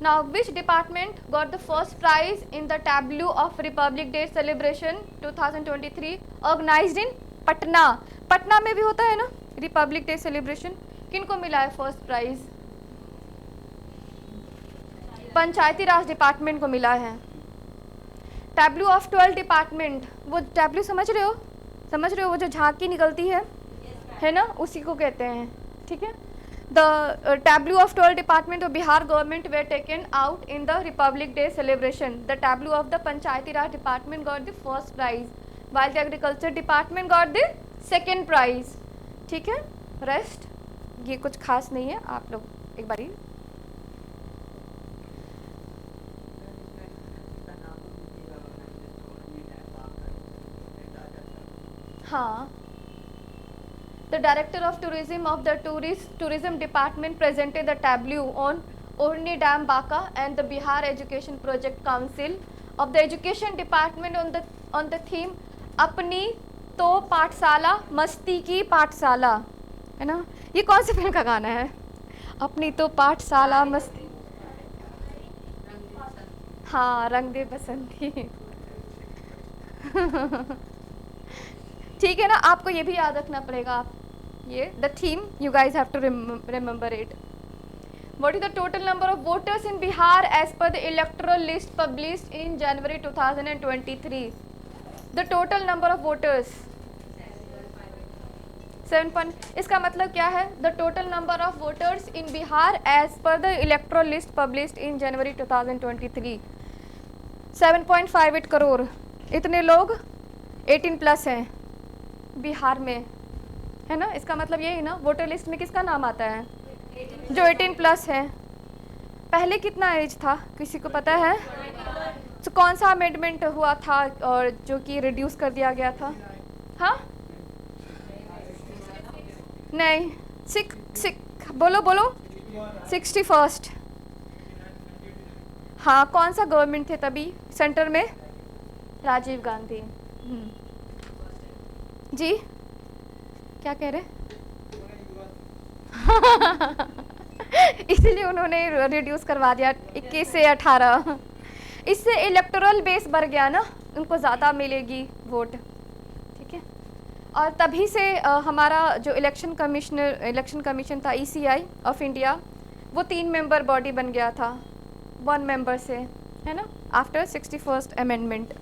Now, which department got the first prize in the tableau of Republic Day celebration 2023 organized in Patna? Patna में भी होता है ना रिपब्लिक डे सेलिब्रेशन। किनको मिला है फर्स्ट प्राइज? पंचायती राज डिपार्टमेंट को मिला है। टैब्लू ऑफ 12 डिपार्टमेंट, वो टैब्लू समझ रहे हो, समझ रहे हो, वो जो झांकी निकलती है ना, उसी को कहते हैं। ठीक है, the tableau of 12 department of Bihar government were taken out in the Republic Day celebration. The tableau of the Panchayati Raj department got the first prize, while the agriculture department got the second prize. ठीक है, rest ये कुछ खास नहीं है, आप लोग एक बारी हाँ। The Director of Tourism of the Tourism Department presented the tableau on Orni Dam Baka and the Bihar Education Project Council of the Education Department on the theme अपनी तो पाठशाला मस्ती की पाठशाला, है ना। ये कौन सी फिल्म का गाना है? अपनी तो पाठशाला मस्ती, हाँ, रंग दे बसंती। ठीक है ना, आपको ये भी याद रखना पड़ेगा। ये the theme you guys have to remember it. What is the total number of voters in Bihar as per the electoral list published in January 2023? The total number of voters 7. इसका मतलब क्या है? The total number of voters in Bihar as per the electoral list published in January 2023 7.58 crore. इतने लोग 18+ हैं बिहार में, है ना। इसका मतलब यही ना, वोटर लिस्ट में किसका नाम आता है? जो 18+ है। पहले कितना एज था, किसी को पता है? तो कौन सा अमेंडमेंट हुआ था और जो कि रिड्यूस कर दिया गया था? हाँ, नहीं, बोलो 61st। हाँ, कौन सा गवर्नमेंट थे तभी सेंटर में? राजीव गांधी। जी क्या कह रहे? इसलिए उन्होंने रिड्यूस करवा दिया 21 से 18। इससे इलेक्टोरल बेस बढ़ गया ना, उनको ज़्यादा मिलेगी वोट। ठीक है, और तभी से हमारा जो इलेक्शन कमीशन था ECI ऑफ इंडिया, वो 3 मेंबर बॉडी बन गया था 1 मेंबर से, है ना, आफ्टर 61st अमेंडमेंट।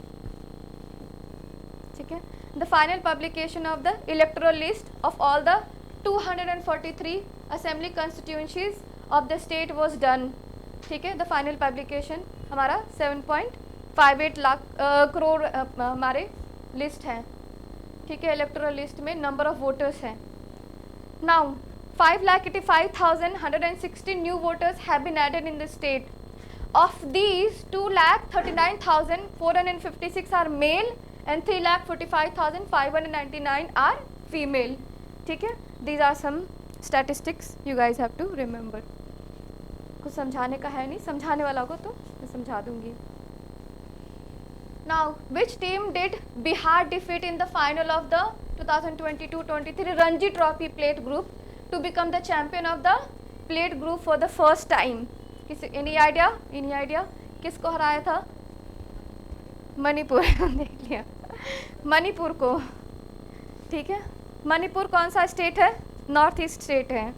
ठीक है, the final publication of the electoral list of all the 243 assembly constituencies of the state was done. ठीक है, the final publication हमारा 7.58 लाख करोड़ हमारे लिस्ट है। ठीक है, इलेक्टोरल लिस्ट में नंबर ऑफ वोटर्स हैं। Now 5,85,160 new voters have been added in the state. Of these 2,39,456 are male and 3,45,599 are female. ठीक है, these are some statistics you guys have to remember. कुछ समझाने का है नहीं, समझाने वाला को तो मैं समझा दूंगी। Now, which team did Bihar defeat in the final of the 2022-23 Ranji Trophy plate group to become the champion of the plate group for the first time? Any idea? किसको हराया था? मणिपुर। देख लिया, मणिपुर को। ठीक है, मणिपुर कौन सा स्टेट है? नॉर्थ ईस्ट स्टेट है।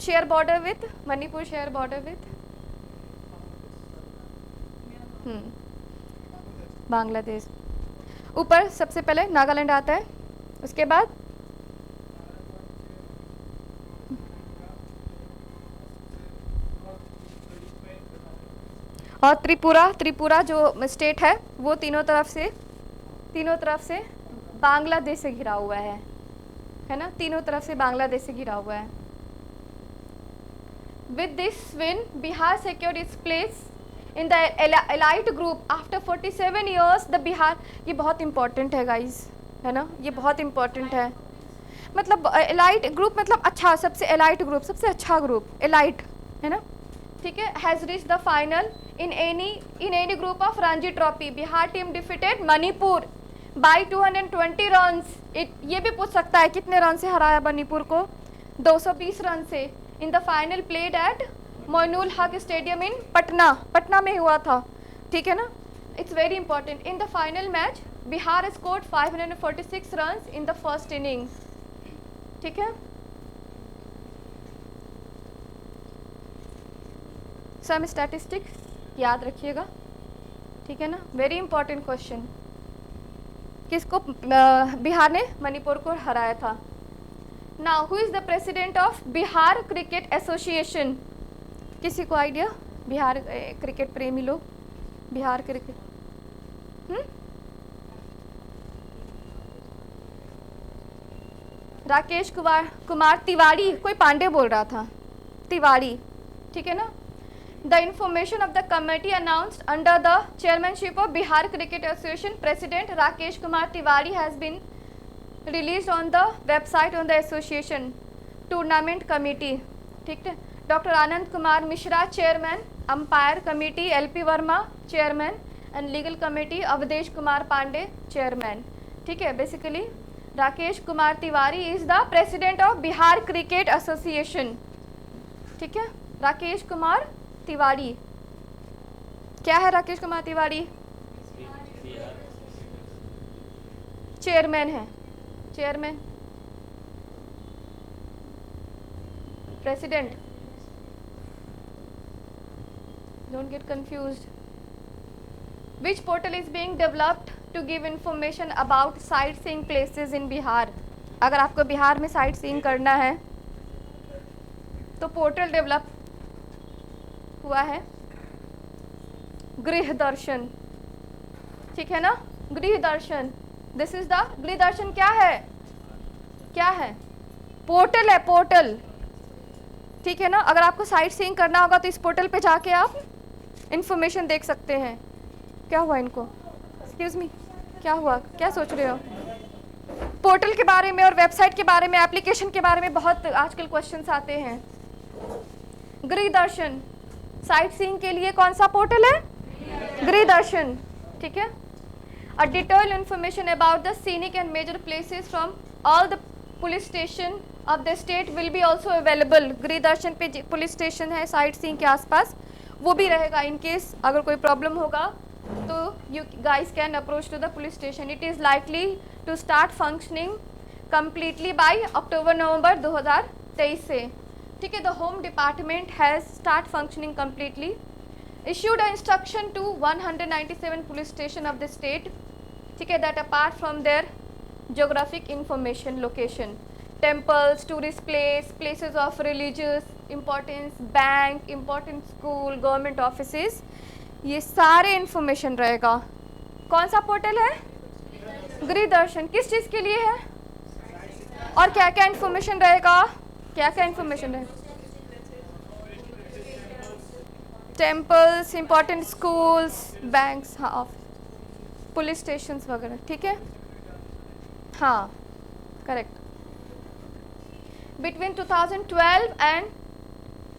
Share border with Manipur, share border with Bangladesh. ऊपर सबसे पहले नागालैंड आता है, उसके बाद और त्रिपुरा जो स्टेट है वो तीनों तरफ से बांग्लादेश से घिरा हुआ है। है ना, तीनों तरफ से बांग्लादेश से घिरा हुआ है। With this win Bihar secured its place in the elite group after 47 years। The Bihar, ये बहुत इंपॉर्टेंट है गाइज, है ना, ये बहुत इंपॉर्टेंट है। मतलब एलाइट ग्रुप मतलब अच्छा, सबसे एलाइट ग्रुप, सबसे अच्छा ग्रुप, एलाइट, है ना, ठीक है। Has reach the final in any group of Ranji trophy. Bihar team defeated Manipur by 220 runs. ये भी पूछ सकता है कितने रन से हराया मणिपुर को, 220 रन से। In the final played at Moinul Haq stadium इन पटना, पटना में हुआ था, ठीक है ना। It's very important. In the final match Bihar scored 546 runs in the first inning, ठीक है। सम स्टैटिस्टिक्स याद रखिएगा, ठीक है ना, वेरी इंपॉर्टेंट क्वेश्चन। किसको बिहार ने मणिपुर को हराया था। Now who is the president of Bihar cricket association. किसी को आइडिया, बिहार क्रिकेट प्रेमी लोग, बिहार क्रिकेट, राकेश कुमार तिवारी, कोई पांडे बोल रहा था, तिवारी, ठीक है ना। The information of the committee announced under the chairmanship of Bihar cricket association president Rakesh Kumar Tiwari has been release on the website on the association tournament committee, ठीक है। Doctor Anand Kumar Mishra chairman, umpire committee LP Verma chairman and legal committee Awadhesh Kumar Pandey chairman, ठीक है। Basically Rakesh Kumar Tiwari is the president of Bihar cricket association, ठीक है। राकेश कुमार तिवारी क्या है, Rakesh Kumar Tiwari chairman है, chairman, president, don't get confused। Which portal is being developed to give information about sightseeing places in Bihar। अगर आपको बिहार में साइट सीइंग करना है तो पोर्टल डेवलप हुआ है गृह दर्शन, ठीक है ना, गृह दर्शन। दिस इज द गृह दर्शन क्या है, क्या है, पोर्टल है, पोर्टल, ठीक है ना। अगर आपको साइट सीइंग करना होगा तो इस पोर्टल पे जाके आप इंफॉर्मेशन देख सकते हैं। क्या हुआ इनको, एक्सक्यूज मी, क्या हुआ, क्या सोच रहे हो। पोर्टल के बारे में और वेबसाइट के बारे में, एप्लीकेशन के बारे में बहुत आजकल क्वेश्चंस आते हैं। गृह दर्शन साइट सीइंग के लिए कौन सा पोर्टल है, गृह दर्शन, ठीक है। A detail information about the scenic and major places from all the police station of the state will be also available. गृह दर्शन पे पुलिस स्टेशन है साइट सीइंग के आसपास, वो भी रहेगा। इन केस अगर कोई प्रॉब्लम होगा तो you guys can approach to the police station. It is likely to start functioning completely by October November 2023 से, ठीक है। The home department has start functioning completely, issued a instruction to 197 police station of the state, ठीक है, that apart from their geographic information location, temples, tourist place, places of religious importance, bank, important school, government offices, ये सारे information रहेगा। कौन सा portal है, गृह दर्शन, किस चीज़ के लिए है और क्या क्या इंफॉर्मेशन रहेगा, क्या क्या इंफॉर्मेशन रहेगा, टेम्पल्स, इम्पॉर्टेंट स्कूल्स, बैंक्स, हाँ, पुलिस स्टेशंस वगैरह, ठीक है, हाँ, correct. Between 2012 and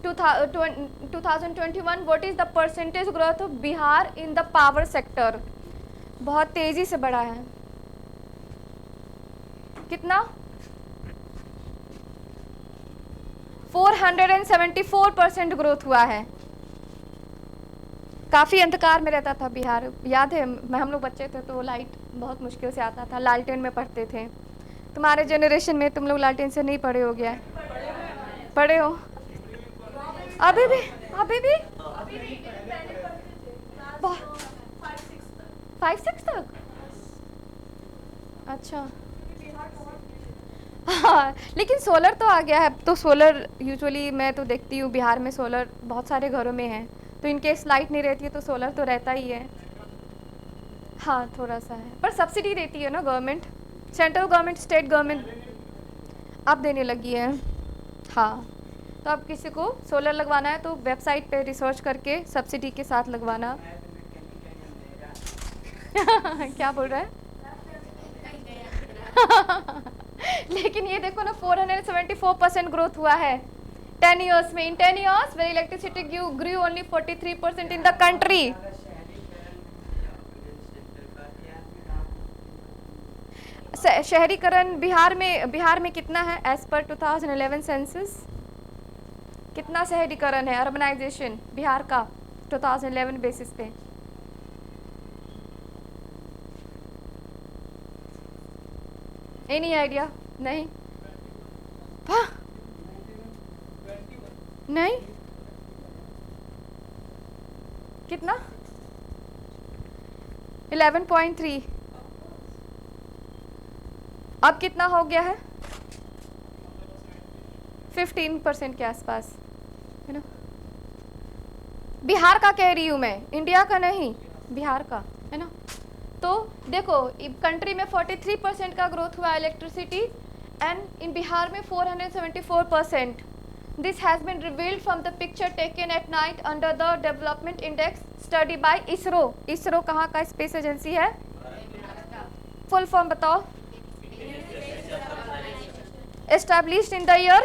2021 what is the percentage growth of Bihar in the power sector. बहुत तेज़ी से बढ़ा है, कितना, 474% ग्रोथ हुआ है। काफ़ी अंधकार में रहता था बिहार, याद है हम लोग बच्चे थे तो लाइट बहुत मुश्किल से आता था, लालटेन में पढ़ते थे। तुम्हारे जनरेशन में तुम लोग लालटेन से नहीं पढ़े हो गया, पढ़े हो अभी भी, अभी भी 5-6 तक, अच्छा हाँ, लेकिन सोलर तो आ गया है। तो सोलर यूजुअली मैं तो देखती हूँ बिहार में सोलर बहुत सारे घरों में है, तो इनकेस लाइट नहीं रहती है तो सोलर तो रहता ही है। हाँ थोड़ा सा है, पर सब्सिडी देती है ना government, central government, state government, अब देने लगी है। हाँ, तो अब किसी को सोलर लगवाना है तो वेबसाइट पे रिसर्च करके सब्सिडी के साथ लगवाना। क्या बोल रहा है? लेकिन ये देखो ना, 474% ग्रोथ हुआ है 10 years में। इन 10 years where electricity grew only 43% in the country. शहरीकरण बिहार में कितना है एज पर 2011 सेंसस? कितना शहरीकरण है, अर्बनाइजेशन बिहार का 2011 बेसिस पे? Any idea? नहीं? हाँ? नहीं? कितना? 11.3। अब कितना हो गया है? 15% के आसपास, है ना? बिहार का कह रही हूँ मैं, इंडिया का नहीं, बिहार का, है ना? तो देखो, कंट्री में 43% का ग्रोथ हुआ इलेक्ट्रिसिटी एंड इन बिहार में 474%. This has been revealed from the picture taken at night under the development index study by ISRO. ISRO कहाँ का स्पेस एजेंसी है? फुल फॉर्म बताओ. एस्टैब्लिश्ड इन द ईयर,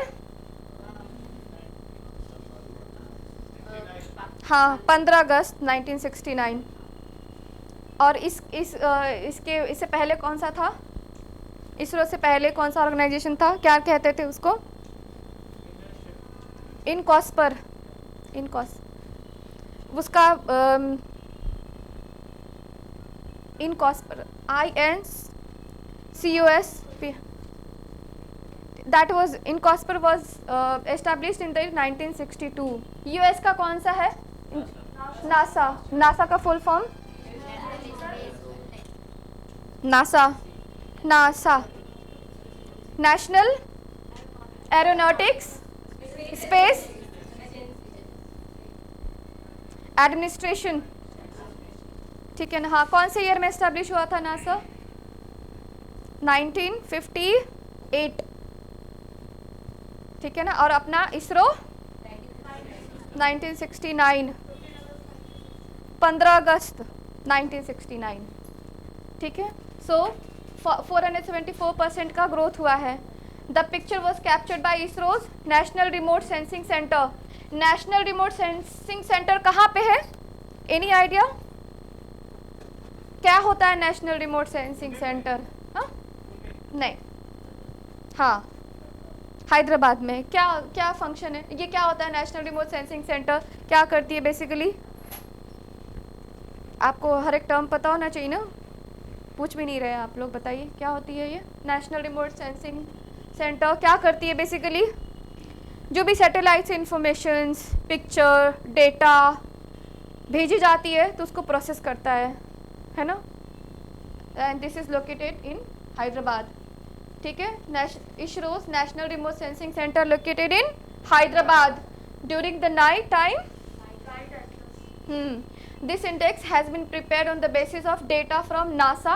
हाँ, 15 अगस्त 1969. और इससे पहले कौन सा था? इसरो से पहले कौन सा ऑर्गेनाइजेशन था, क्या कहते थे उसको? इनकॉस्पर. उसका INCOSPAR, INCOSP. That was INCOSPAR was established in the 1962. US का कौन सा है? नासा. नासा का full form? NASA national aeronautics space administration. ठीक है ना? हाँ, कौन से ईयर में एस्टैब्लिश हुआ था नासा? 1958. ठीक है ना? और अपना इसरो 1969, 15 अगस्त 1969. ठीक है? सो 474% का ग्रोथ हुआ है. The picture was captured by ISRO's national remote sensing centre. National remote sensing centre कहाँ पे है? Any idea? क्या होता है नेशनल रिमोट सेंसिंग सेंटर? हाँ, नहीं, हाँ, हैदराबाद में. क्या फंक्शन है ये? क्या होता है नेशनल रिमोट सेंसिंग सेंटर? क्या करती है बेसिकली? आपको हर एक टर्म पता होना चाहिए ना, पूछ भी नहीं रहे आप लोग. बताइए क्या होती है ये नेशनल रिमोट सेंसिंग सेंटर? क्या करती है बेसिकली? जो भी सैटेलाइट से इंफॉर्मेशंस, पिक्चर, डेटा भेजी जाती है तो उसको प्रोसेस करता है ना? And this is located in Hyderabad. ठीक है? ISRO's national remote sensing centre located in Hyderabad during the night time. This index has been prepared on the basis of data from NASA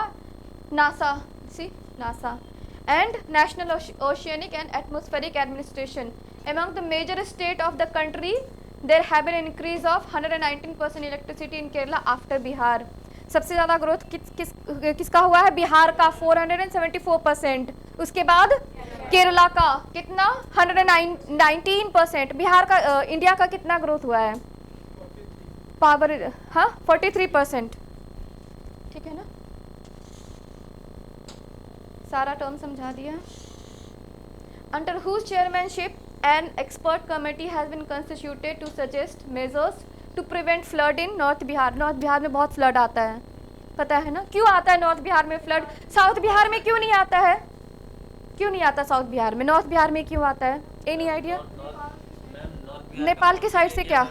and National Oceanic and Atmospheric Administration. Among the major states of the country, there have been an increase of 119% electricity in Kerala after Bihar. सबसे ज़्यादा growth किसका हुआ है? बिहार का 474%. उसके बाद केरला का कितना? 119%. बिहार का इंडिया का कितना ग्रोथ हुआ है? पावर, हाँ, 43%. ठीक है ना? सारा टर्म समझा दिया. Under whose chairmanship an expert committee has been constituted to suggest measures to prevent flood in north Bihar. North Bihar में बहुत फ्लड आता है, पता है ना? क्यों आता है नॉर्थ बिहार में फ्लड? साउथ बिहार में क्यों नहीं आता है? क्यों नहीं आता साउथ बिहार में? नॉर्थ बिहार में क्यों आता है? Any idea? नेपाल की साइड से क्या?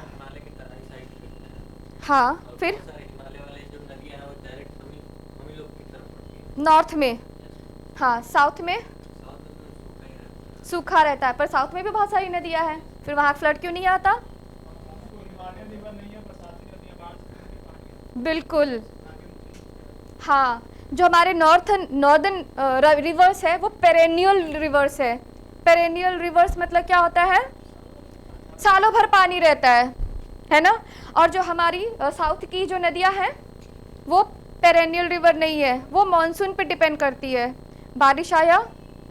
हाँ, फिर नॉर्थ में, हाँ, साउथ में सूखा रहता है, पर साउथ में भी बहुत सारी नदियाँ हैं, फिर वहाँ फ्लड क्यों नहीं आता? बिल्कुल, हाँ. जो हमारे नॉर्दर्न रिवर्स है वो पेरेनियल रिवर्स है, पेरेनियल रिवर्स मतलब क्या होता है, सालों भर पानी रहता है ना। और जो हमारी साउथ की जो नदियां हैं वो पेरेनियल रिवर नहीं है, वो मॉनसून पे डिपेंड करती है। बारिश आया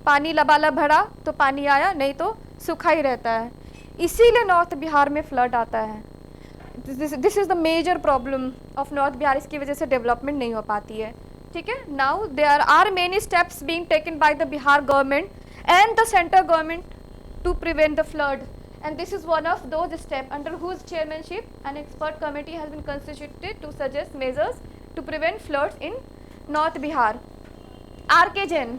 पानी लबालब भरा तो पानी आया, नहीं तो सूखा ही रहता है। इसीलिए नॉर्थ बिहार में फ्लड आता है। This is the major problem of north Bihar, इसकी वजह से डेवलपमेंट नहीं हो पाती है। ठीक है, now there are many steps being taken by the Bihar government and the central government to prevent the flood, and this is one of those steps under whose chairmanship an expert committee has been constituted to suggest measures to prevent floods in North Bihar. R.K. Jain,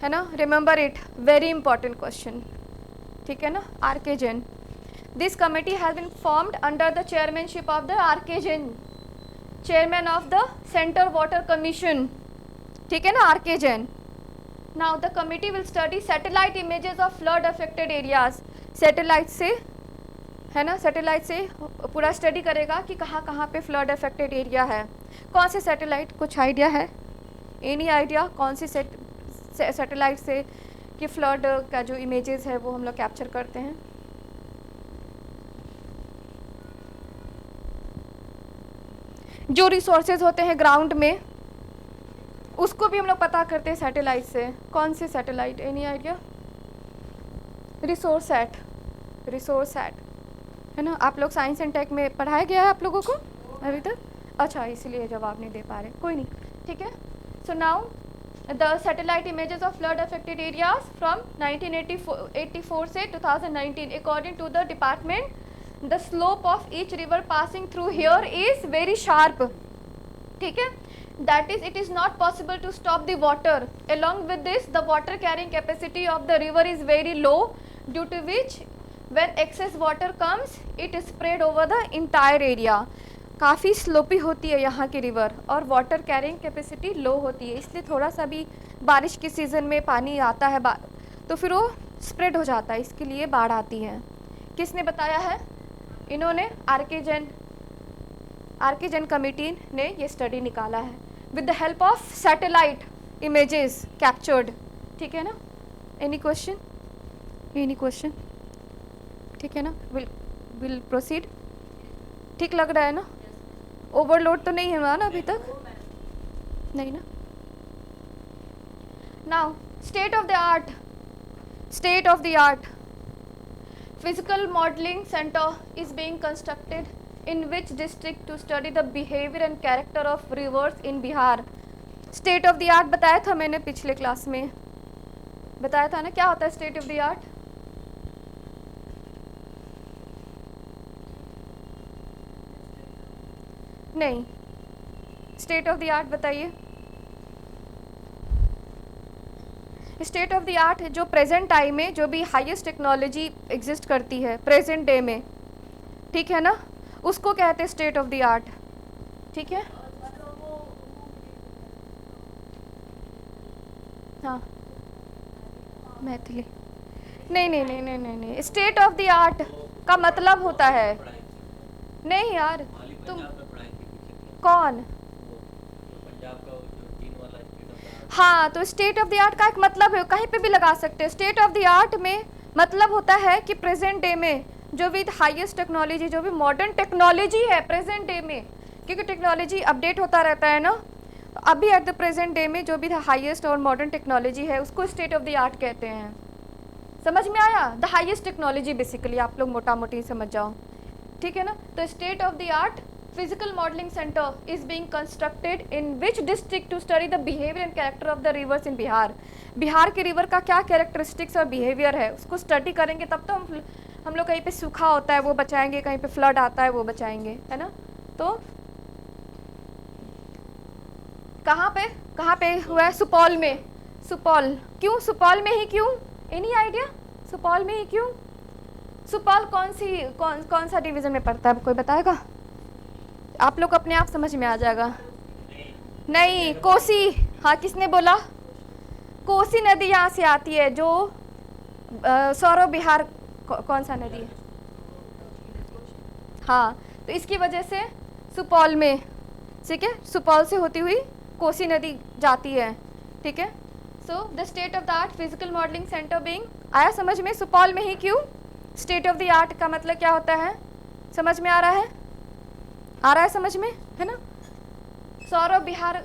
है ना, remember it, very important question, ठीक है ना, R.K. Jain. This committee has been formed under the chairmanship of the R.K. Jain, chairman of the Central Water Commission, ठीक है ना, R.K. Jain. Now the committee will study satellite images of flood affected areas. Satellite से, है ना, satellite से पूरा study करेगा कि कहाँ कहाँ पे फ्लड अफेक्टेड एरिया है। कौन से सैटेलाइट, कुछ आइडिया है, एनी आइडिया कौन सी सैटेलाइट से कि फ्लड का जो इमेजेस है वो हम लोग कैप्चर करते हैं? जो रिसोर्सेज होते हैं ग्राउंड में उसको भी हम लोग पता करते हैं सैटेलाइट से। कौन से satellite, any idea? Resource sat, है ना। आप लोग साइंस एंड टेक में पढ़ाया गया है आप लोगों को अभी तक? अच्छा, इसलिए जवाब नहीं दे पा रहे, कोई नहीं, ठीक है। So now the satellite images of flood affected areas from 1984 से 2019 according to the department the slope of each river passing through here is very sharp, ठीक है। That is, it is not possible to stop the water. Along with this, the water carrying capacity of the river is very low, due to which when excess water comes, it is spread over the entire area. काफ़ी sloppy होती है यहाँ की river और water carrying capacity लो होती है, इसलिए थोड़ा सा भी बारिश के सीज़न में पानी आता है तो फिर वो स्प्रेड हो जाता है, इसके लिए बाढ़ आती है। किसने बताया है? इन्होंने आर.के. जैन कमेटी ने ये स्टडी निकाला है with the help of satellite images captured, ठीक है ना। एनी क्वेश्चन, ठीक है ना। विल प्रोसीड, ठीक लग रहा है ना? ओवरलोड तो नहीं है ना अभी तक, नहीं ना। Now state of the art physical modelling centre is being constructed in which district to study the behavior and character of rivers in Bihar. State of the art बताया था मैंने पिछले क्लास में, बताया था ना, क्या होता है स्टेट ऑफ द आर्ट? नहीं, स्टेट ऑफ द आर्ट बताइए। स्टेट ऑफ द आर्ट जो प्रेजेंट टाइम में जो भी हाईएस्ट टेक्नोलॉजी एग्जिस्ट करती है प्रेजेंट डे में, ठीक है ना, उसको कहते हैं स्टेट ऑफ द आर्ट, ठीक है। हाँ, मैथिली नहीं, स्टेट ऑफ द आर्ट का मतलब होता है, नहीं यार तुम कौन, हाँ, तो स्टेट ऑफ द आर्ट का एक मतलब है, कहीं पे भी लगा सकते हैं। स्टेट ऑफ द आर्ट में मतलब होता है कि प्रेजेंट डे में जो भी हाईएस्ट टेक्नोलॉजी, जो भी मॉडर्न टेक्नोलॉजी है प्रेजेंट डे में, क्योंकि टेक्नोलॉजी अपडेट होता रहता है ना, अभी एट द प्रेजेंट डे में जो भी हाईएस्ट और मॉडर्न टेक्नोलॉजी है उसको स्टेट ऑफ द आर्ट कहते हैं। समझ में आया? द हाईएस्ट टेक्नोलॉजी बेसिकली, आप लोग मोटा मोटी समझ जाओ, ठीक है ना। तो state of the art physical modelling centre is being constructed in which district to study the behaviour and character of the rivers in Bihar. Bihar के रिवर का क्या कैरेक्टरिस्टिक्स और बिहेवियर है उसको स्टडी करेंगे, तब तो हम लोग कहीं पे सूखा होता है वो बचाएंगे, कहीं पे फ्लड आता है वो बचाएंगे, है ना। तो कहाँ पे हुआ है? सुपौल में। सुपौल क्यों? सुपौल में ही क्यों? Any idea? सुपौल में ही क्यों? सुपौल कौन सा डिवीज़न में पड़ता है, कोई बताएगा? आप लोग अपने आप समझ में आ जाएगा। नहीं, कोसी। हाँ, किसने बोला? कोसी नदी यहाँ से आती है, जो सौरव बिहार कौन सा नदी है? हाँ, तो इसकी वजह से सुपौल में, ठीक है, सुपौल से होती हुई कोसी नदी जाती है, ठीक है। So the state of the art physical modelling centre being आया समझ में? सुपौल में ही क्यों? स्टेट ऑफ द आर्ट का मतलब क्या होता है? समझ में आ रहा है? आ रहा है समझ में, है ना? सौरभ बिहार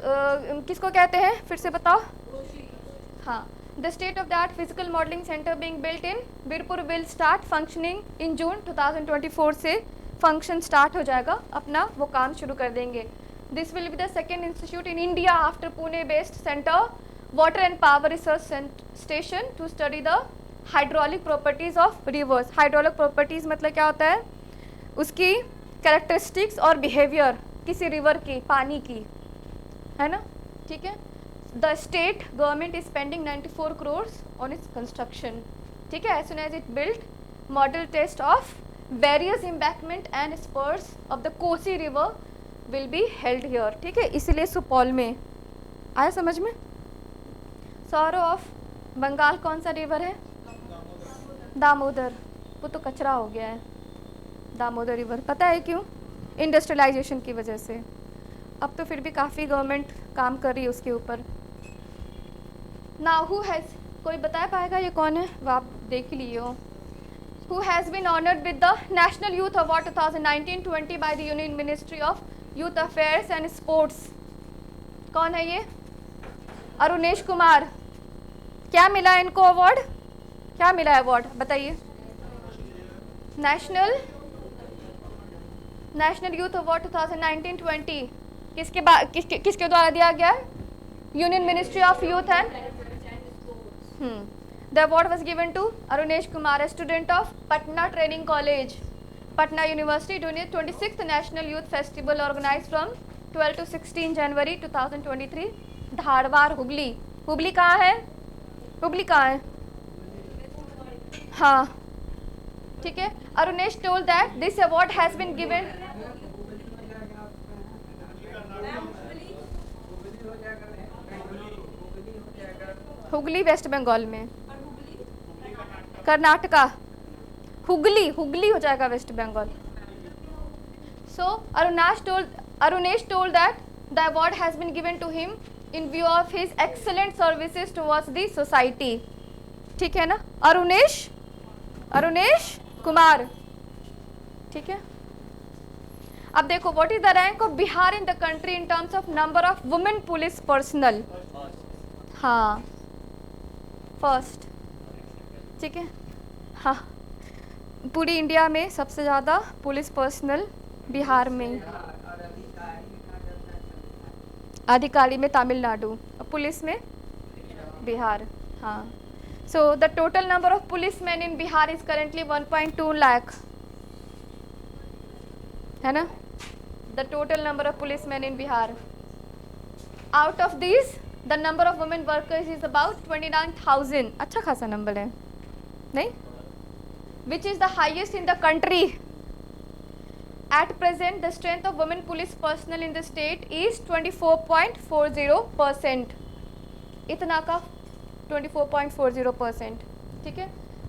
किसको कहते हैं, फिर से बताओ। हाँ, the state of the art physical modelling centre being built in Birpur will start functioning in June 2024 से फंक्शन स्टार्ट हो जाएगा, अपना वो काम शुरू कर देंगे। This will be the second institute in India after Pune based centre water and power research station to study the hydraulic properties of rivers. Hydraulic properties मतलब क्या होता है? उसकी कैरेक्टरिस्टिक्स और बिहेवियर किसी रिवर की, पानी की, है ना? ठीक है। The state government is spending 94 crores on its construction. ठीक है। As soon as it built model test of various embankment and spurs of the Kosi river will be held here. ठीक है, इसलिए सुपौल में। आया समझ में? सौरो ऑफ बंगाल कौन सा रिवर है? दामोदर। वो तो कचरा हो गया है दामोदर रिवर। पता है क्यों? इंडस्ट्रियलाइजेशन की वजह से। अब तो फिर भी काफ़ी गवर्नमेंट काम कर रही है उसके ऊपर। नाउ हु हैज़, कोई बता पाएगा ये कौन है? वो आप देख ही लिए हो। Who has been honoured with the national youth award 2019-20 by the union ministry of youth affairs and sports. कौन है ये? अरुणेश कुमार। क्या मिला इनको अवार्ड? क्या मिला अवार्ड बताइए? नेशनल यूथ अवार्ड 2019-20 किसके द्वारा दिया गया है? Union ministry of youth and the award was given to Arunesh Kumar, a student of Patna Training College, Patna University, during 26th National Youth Festival organized from 12 to 16 January 2023, Dharwad, Hooghly. Hooghly कहाँ है? हुगली कहाँ है? हाँ, ठीक है। Arunesh told that this award has been given Hooghly west Bengal में, कर्नाटका। हुगली हो जाएगा west Bengal. So Arunesh told that the award has been given to him in view of his excellent services towards the society। ठीक है ना? अरुणेश कुमार। ठीक है। अब देखो, what is the rank of Bihar in the country in terms of number of women police personal? हाँ, first. ठीक है। हाँ, पूरी इंडिया में सबसे ज़्यादा पुलिस पर्सनल बिहार में, अधिकारी में तमिलनाडु, पुलिस में बिहार। हाँ, so the total number of police man in Bihar is currently 1.2 lakh, है ना? The total number of police man in Bihar. Out of this the number of women workers is about 29,000। अच्छा खासा नंबर है, नहीं? Which is the highest in the country. At present, the strength of women police personnel in the state is 24.40%। इतना का 24.40%। ठीक है।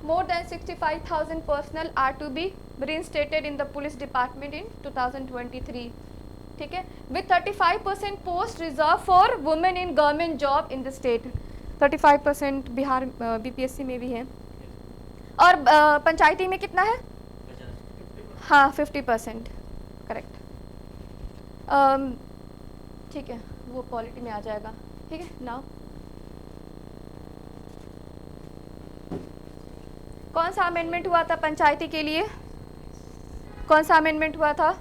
More than 65,000 personnel are to be reinstated in the police department in 2023। ठीक है। With 35% post reserved for women in government job in the state। 35% Bihar BPSC में भी है। और पंचायती में कितना है? हाँ, 50%। करेक्ट। ठीक है, वो पॉलिटी में आ जाएगा। ठीक है। नाउ कौन सा अमेंडमेंट हुआ था पंचायती के लिए? कौन सा अमेंडमेंट हुआ था?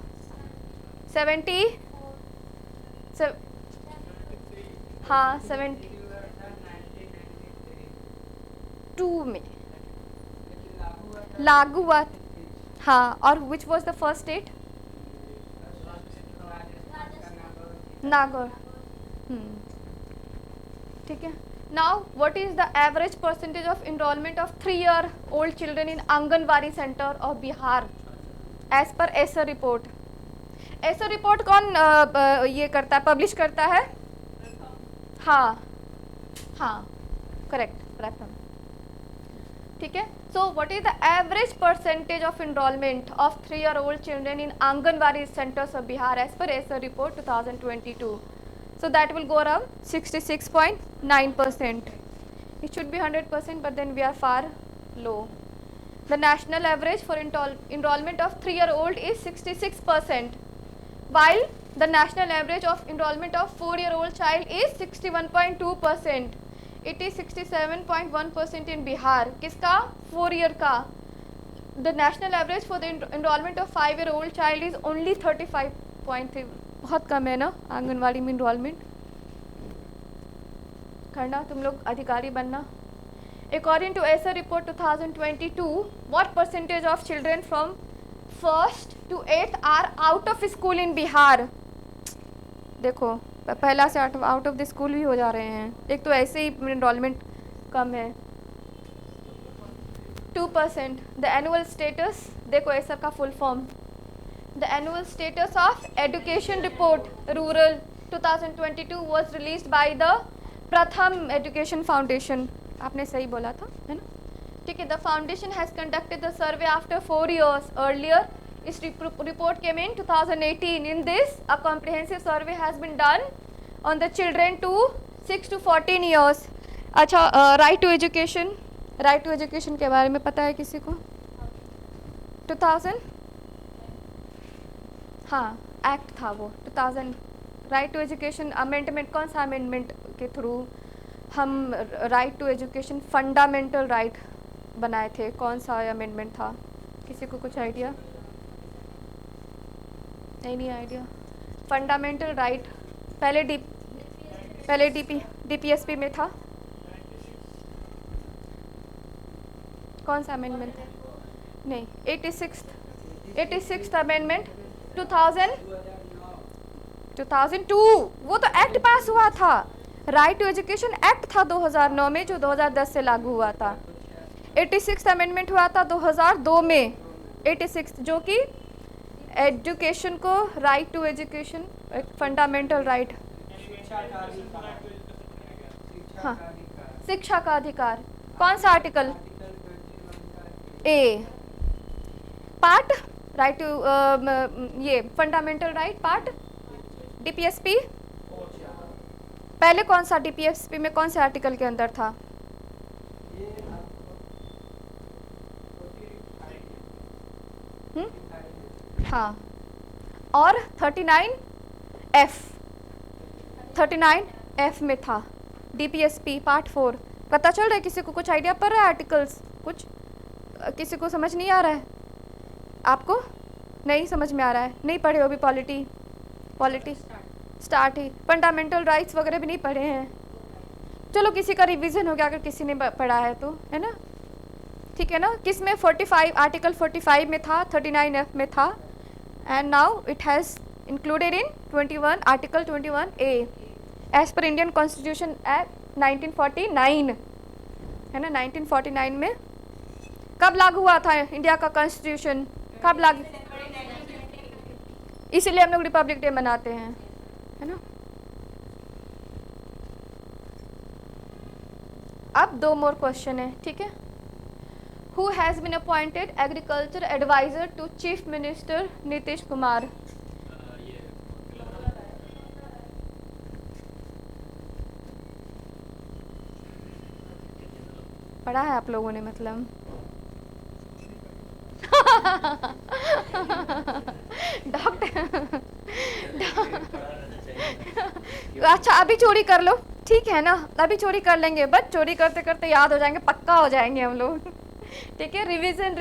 72 में लागू हुआ। हाँ, और which was the first state? Nagaur. ठीक है। Now what is the average percentage of enrolment of 3-year-old children in anganwadi centre of Bihar as per ASER report? ASER report कौन ये करता है, पब्लिश करता है? हाँ, करेक्ट, प्रथम। ठीक है। So what is the average percentage of enrollment of 3-year-old children in Anganwadi centers of Bihar as per ESER report 2022? So that will go around 66.9%. It should be 100%, but then we are far low. The national average for enrollment of 3-year-old is 66%, while the national average of enrollment of 4-year-old child is 61.2%. It is 67.1% in Bihar. किसका? 4 year का. The national average for the enrollment of 5-year-old child is only 35.3. बहुत कम है ना आंगनवाड़ी में enrollment. करना तुम लोग अधिकारी बनना. According to ESSER report 2022, what percentage of children from 1st to 8th are out of school in Bihar? देखो पहला से आउट ऑफ द स्कूल भी हो जा रहे हैं. एक तो ऐसे ही एनरोलमेंट कम है. 2%. द एनुअल स्टेटस, देखो ऐसा का full form. The annual status of education report rural 2022 was released by the प्रथम एजुकेशन फाउंडेशन. आपने सही बोला था, है ना? ठीक है. The foundation has conducted the survey after 4 years earlier. Its report came in 2018. In this, a comprehensive survey has been done on the children to 6 to 14 years. अच्छा, right to education. right to education के बारे में पता है किसी को? 2000, हाँ act था वो 2000. राइट टू एजुकेशन अमेंडमेंट, कौन सा अमेंडमेंट के थ्रू हम right to education fundamental right बनाए थे? कौन सा अमेंडमेंट था? किसी को कुछ आइडिया? नहीं आइडिया. फंडामेंटल राइट पहले डीपीएसपी में था. कौन सा अमेंडमेंट था? नहीं, 86th अमेंडमेंट 2002. वो तो एक्ट पास हुआ था. राइट टू एजुकेशन एक्ट था 2009 में, जो 2010 से लागू हुआ था. 86th अमेंडमेंट हुआ था 2002 में. 86 जो कि एजुकेशन को राइट टू एजुकेशन एक फंडामेंटल राइट. हाँ, शिक्षा का अधिकार. कौन सा article? A part right to ये फंडामेंटल राइट पार्ट. डीपीएसपी पहले कौन सा? डीपीएसपी में कौन से आर्टिकल के अंदर था? हाँ, और 39F में था डीपीएसपी पार्ट 4. पता चल रहा है किसी को? कुछ आइडिया पड़ रहा है आर्टिकल्स? कुछ किसी को समझ नहीं आ रहा है? आपको नहीं समझ में आ रहा है? नहीं पढ़े हो अभी? पॉलिटी स्टार्ट ही. फंडामेंटल राइट्स वगैरह भी नहीं पढ़े हैं. चलो किसी का रिवीजन हो गया अगर किसी ने पढ़ा है तो, है ना? ठीक है ना? किस में? 45 आर्टिकल 45 में था, 39F में था, and now it has included in 21 article 21A as per Indian Constitution Act 1949, है ना? 1949 में कब लागू हुआ था इंडिया का कॉन्स्टिट्यूशन? कब लागू? इसीलिए हम लोग रिपब्लिक डे मनाते हैं, है ना? अब 2 मोर क्वेश्चन है, ठीक है? Who has been appointed agriculture advisor to Chief Minister Nitish Kumar? पढ़ा है आप लोगों ने मतलब? डॉक्टर. अच्छा अभी चोरी कर लो, ठीक है ना? अभी चोरी कर लेंगे, बट चोरी करते करते याद हो जाएंगे, पक्का हो जाएंगे हम लोग. ठीक है? Revision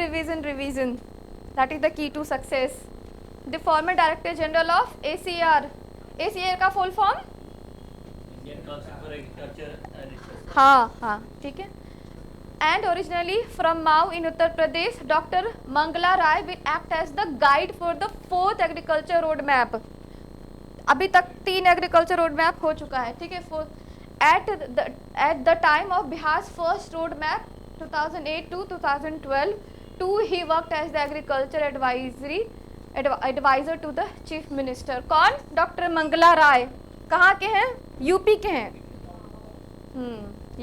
that is the key to success. The former director general of ACR. ACR का full form? Indian council for agriculture and research. हाँ, ठीक है. And originally from Mao in Uttar Pradesh, Dr. Mangala Rai will act as the guide for the 4th agriculture road map. अभी तक 3 agriculture road map हो चुका है, ठीक है? At the time of Bihar's first road map 2008 to 2012, he worked as the agriculture advisor to the chief minister. कौन? Doctor Mangla राय. कहाँ के हैं? यूपी के हैं.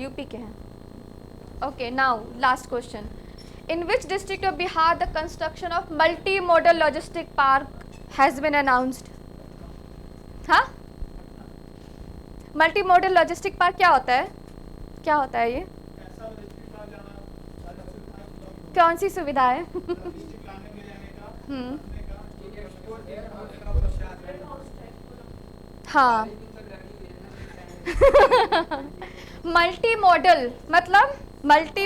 यूपी के हैं. Okay, now last question. In which district of Bihar the construction of multi-modal logistic park has been announced? हाँ? Multi-modal logistic park क्या होता है? क्या होता है ये? कौन सी सुविधा है? हाँ मल्टी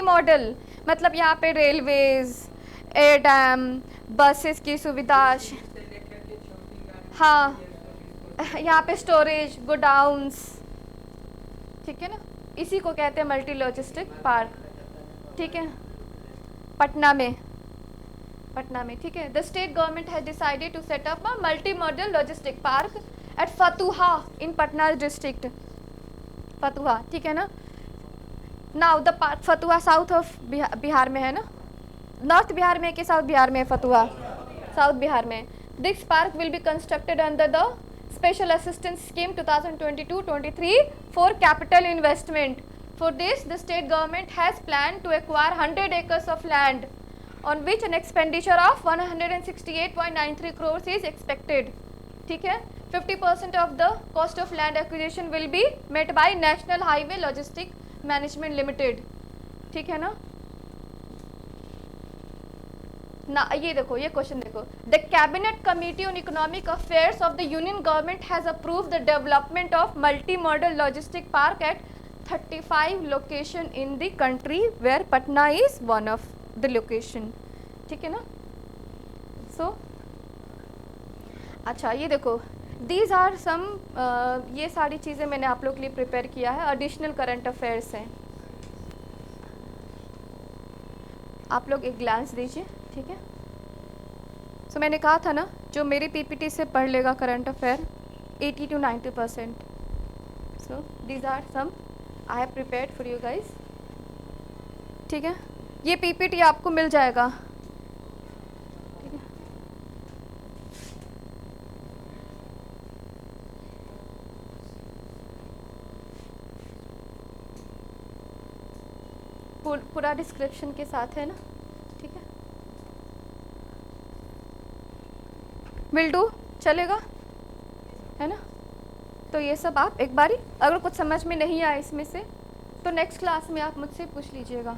मॉडल मतलब यहाँ पे रेलवेज, एयर डैम, बसेस की सुविधा, हाँ यहाँ पे स्टोरेज, गोडाउन्स, ठीक है ना, इसी को कहते हैं मल्टी लॉजिस्टिक पार्क, ठीक है, पटना में, ठीक है। The state government has decided to set up a multi modal logistic park at Fatuha in Patna district, Fatuha, ठीक है ना। Now the park Fatuha south of Bihar में है ना, नॉर्थ बिहार में कि साउथ बिहार में है फतुहा? साउथ बिहार में। This park will be constructed under the special assistance scheme 2022-23 for capital investment. For this, the state government has planned to acquire 100 acres of land on which an expenditure of 168.93 crores is expected. ठीक है, 50% of the cost of land acquisition will be met by National Highway Logistic Management Limited. ठीक है ना? ये देखो, ये question देखो. The cabinet committee on economic affairs of the union government has approved the development of multi modal logistic park at 35 location in the country where Patna is one of the location. ठीक है ना? सो अच्छा ये देखो, these are सम, ये सारी चीज़ें मैंने आप लोग के लिए प्रिपेयर किया है, एडिशनल करंट अफेयर्स हैं, आप लोग एक ग्लांस दीजिए. ठीक है, सो मैंने कहा था ना, जो मेरी पीपीटी से पढ़ लेगा current affair 80 to 90%. So these are some I have prepared for you guys. ठीक है, ये पीपीटी आपको मिल जाएगा. ठीक है, पूरा डिस्क्रिप्शन के साथ है ना. ठीक है, विल डू, चलेगा, है ना. तो ये सब आप एक बारी, अगर कुछ समझ में नहीं आया इसमें से तो नेक्स्ट क्लास में आप मुझसे पूछ लीजिएगा.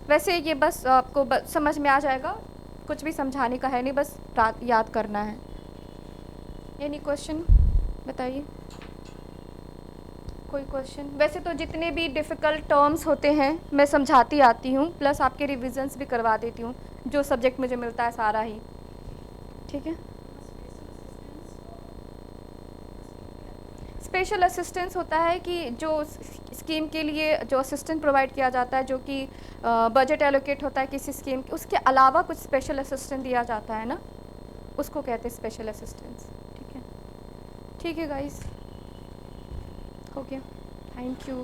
वैसे ये बस आपको समझ में आ जाएगा, कुछ भी समझाने का है नहीं, बस याद करना है. एनी क्वेश्चन बताइए, कोई क्वेश्चन? वैसे तो जितने भी डिफ़िकल्ट टर्म्स होते हैं मैं समझाती आती हूँ, प्लस आपके रिविजन्स भी करवा देती हूँ, जो सब्जेक्ट मुझे मिलता है सारा ही. ठीक है, स्पेशल असिस्टेंस होता है कि जो स्कीम के लिए जो असिस्टेंट प्रोवाइड किया जाता है, जो कि बजट एलोकेट होता है किसी स्कीम के, उसके अलावा कुछ स्पेशल असिस्टेंट दिया जाता है ना, उसको कहते हैं स्पेशल असिस्टेंस. ठीक है, ठीक है गाइस, हो गया, थैंक यू.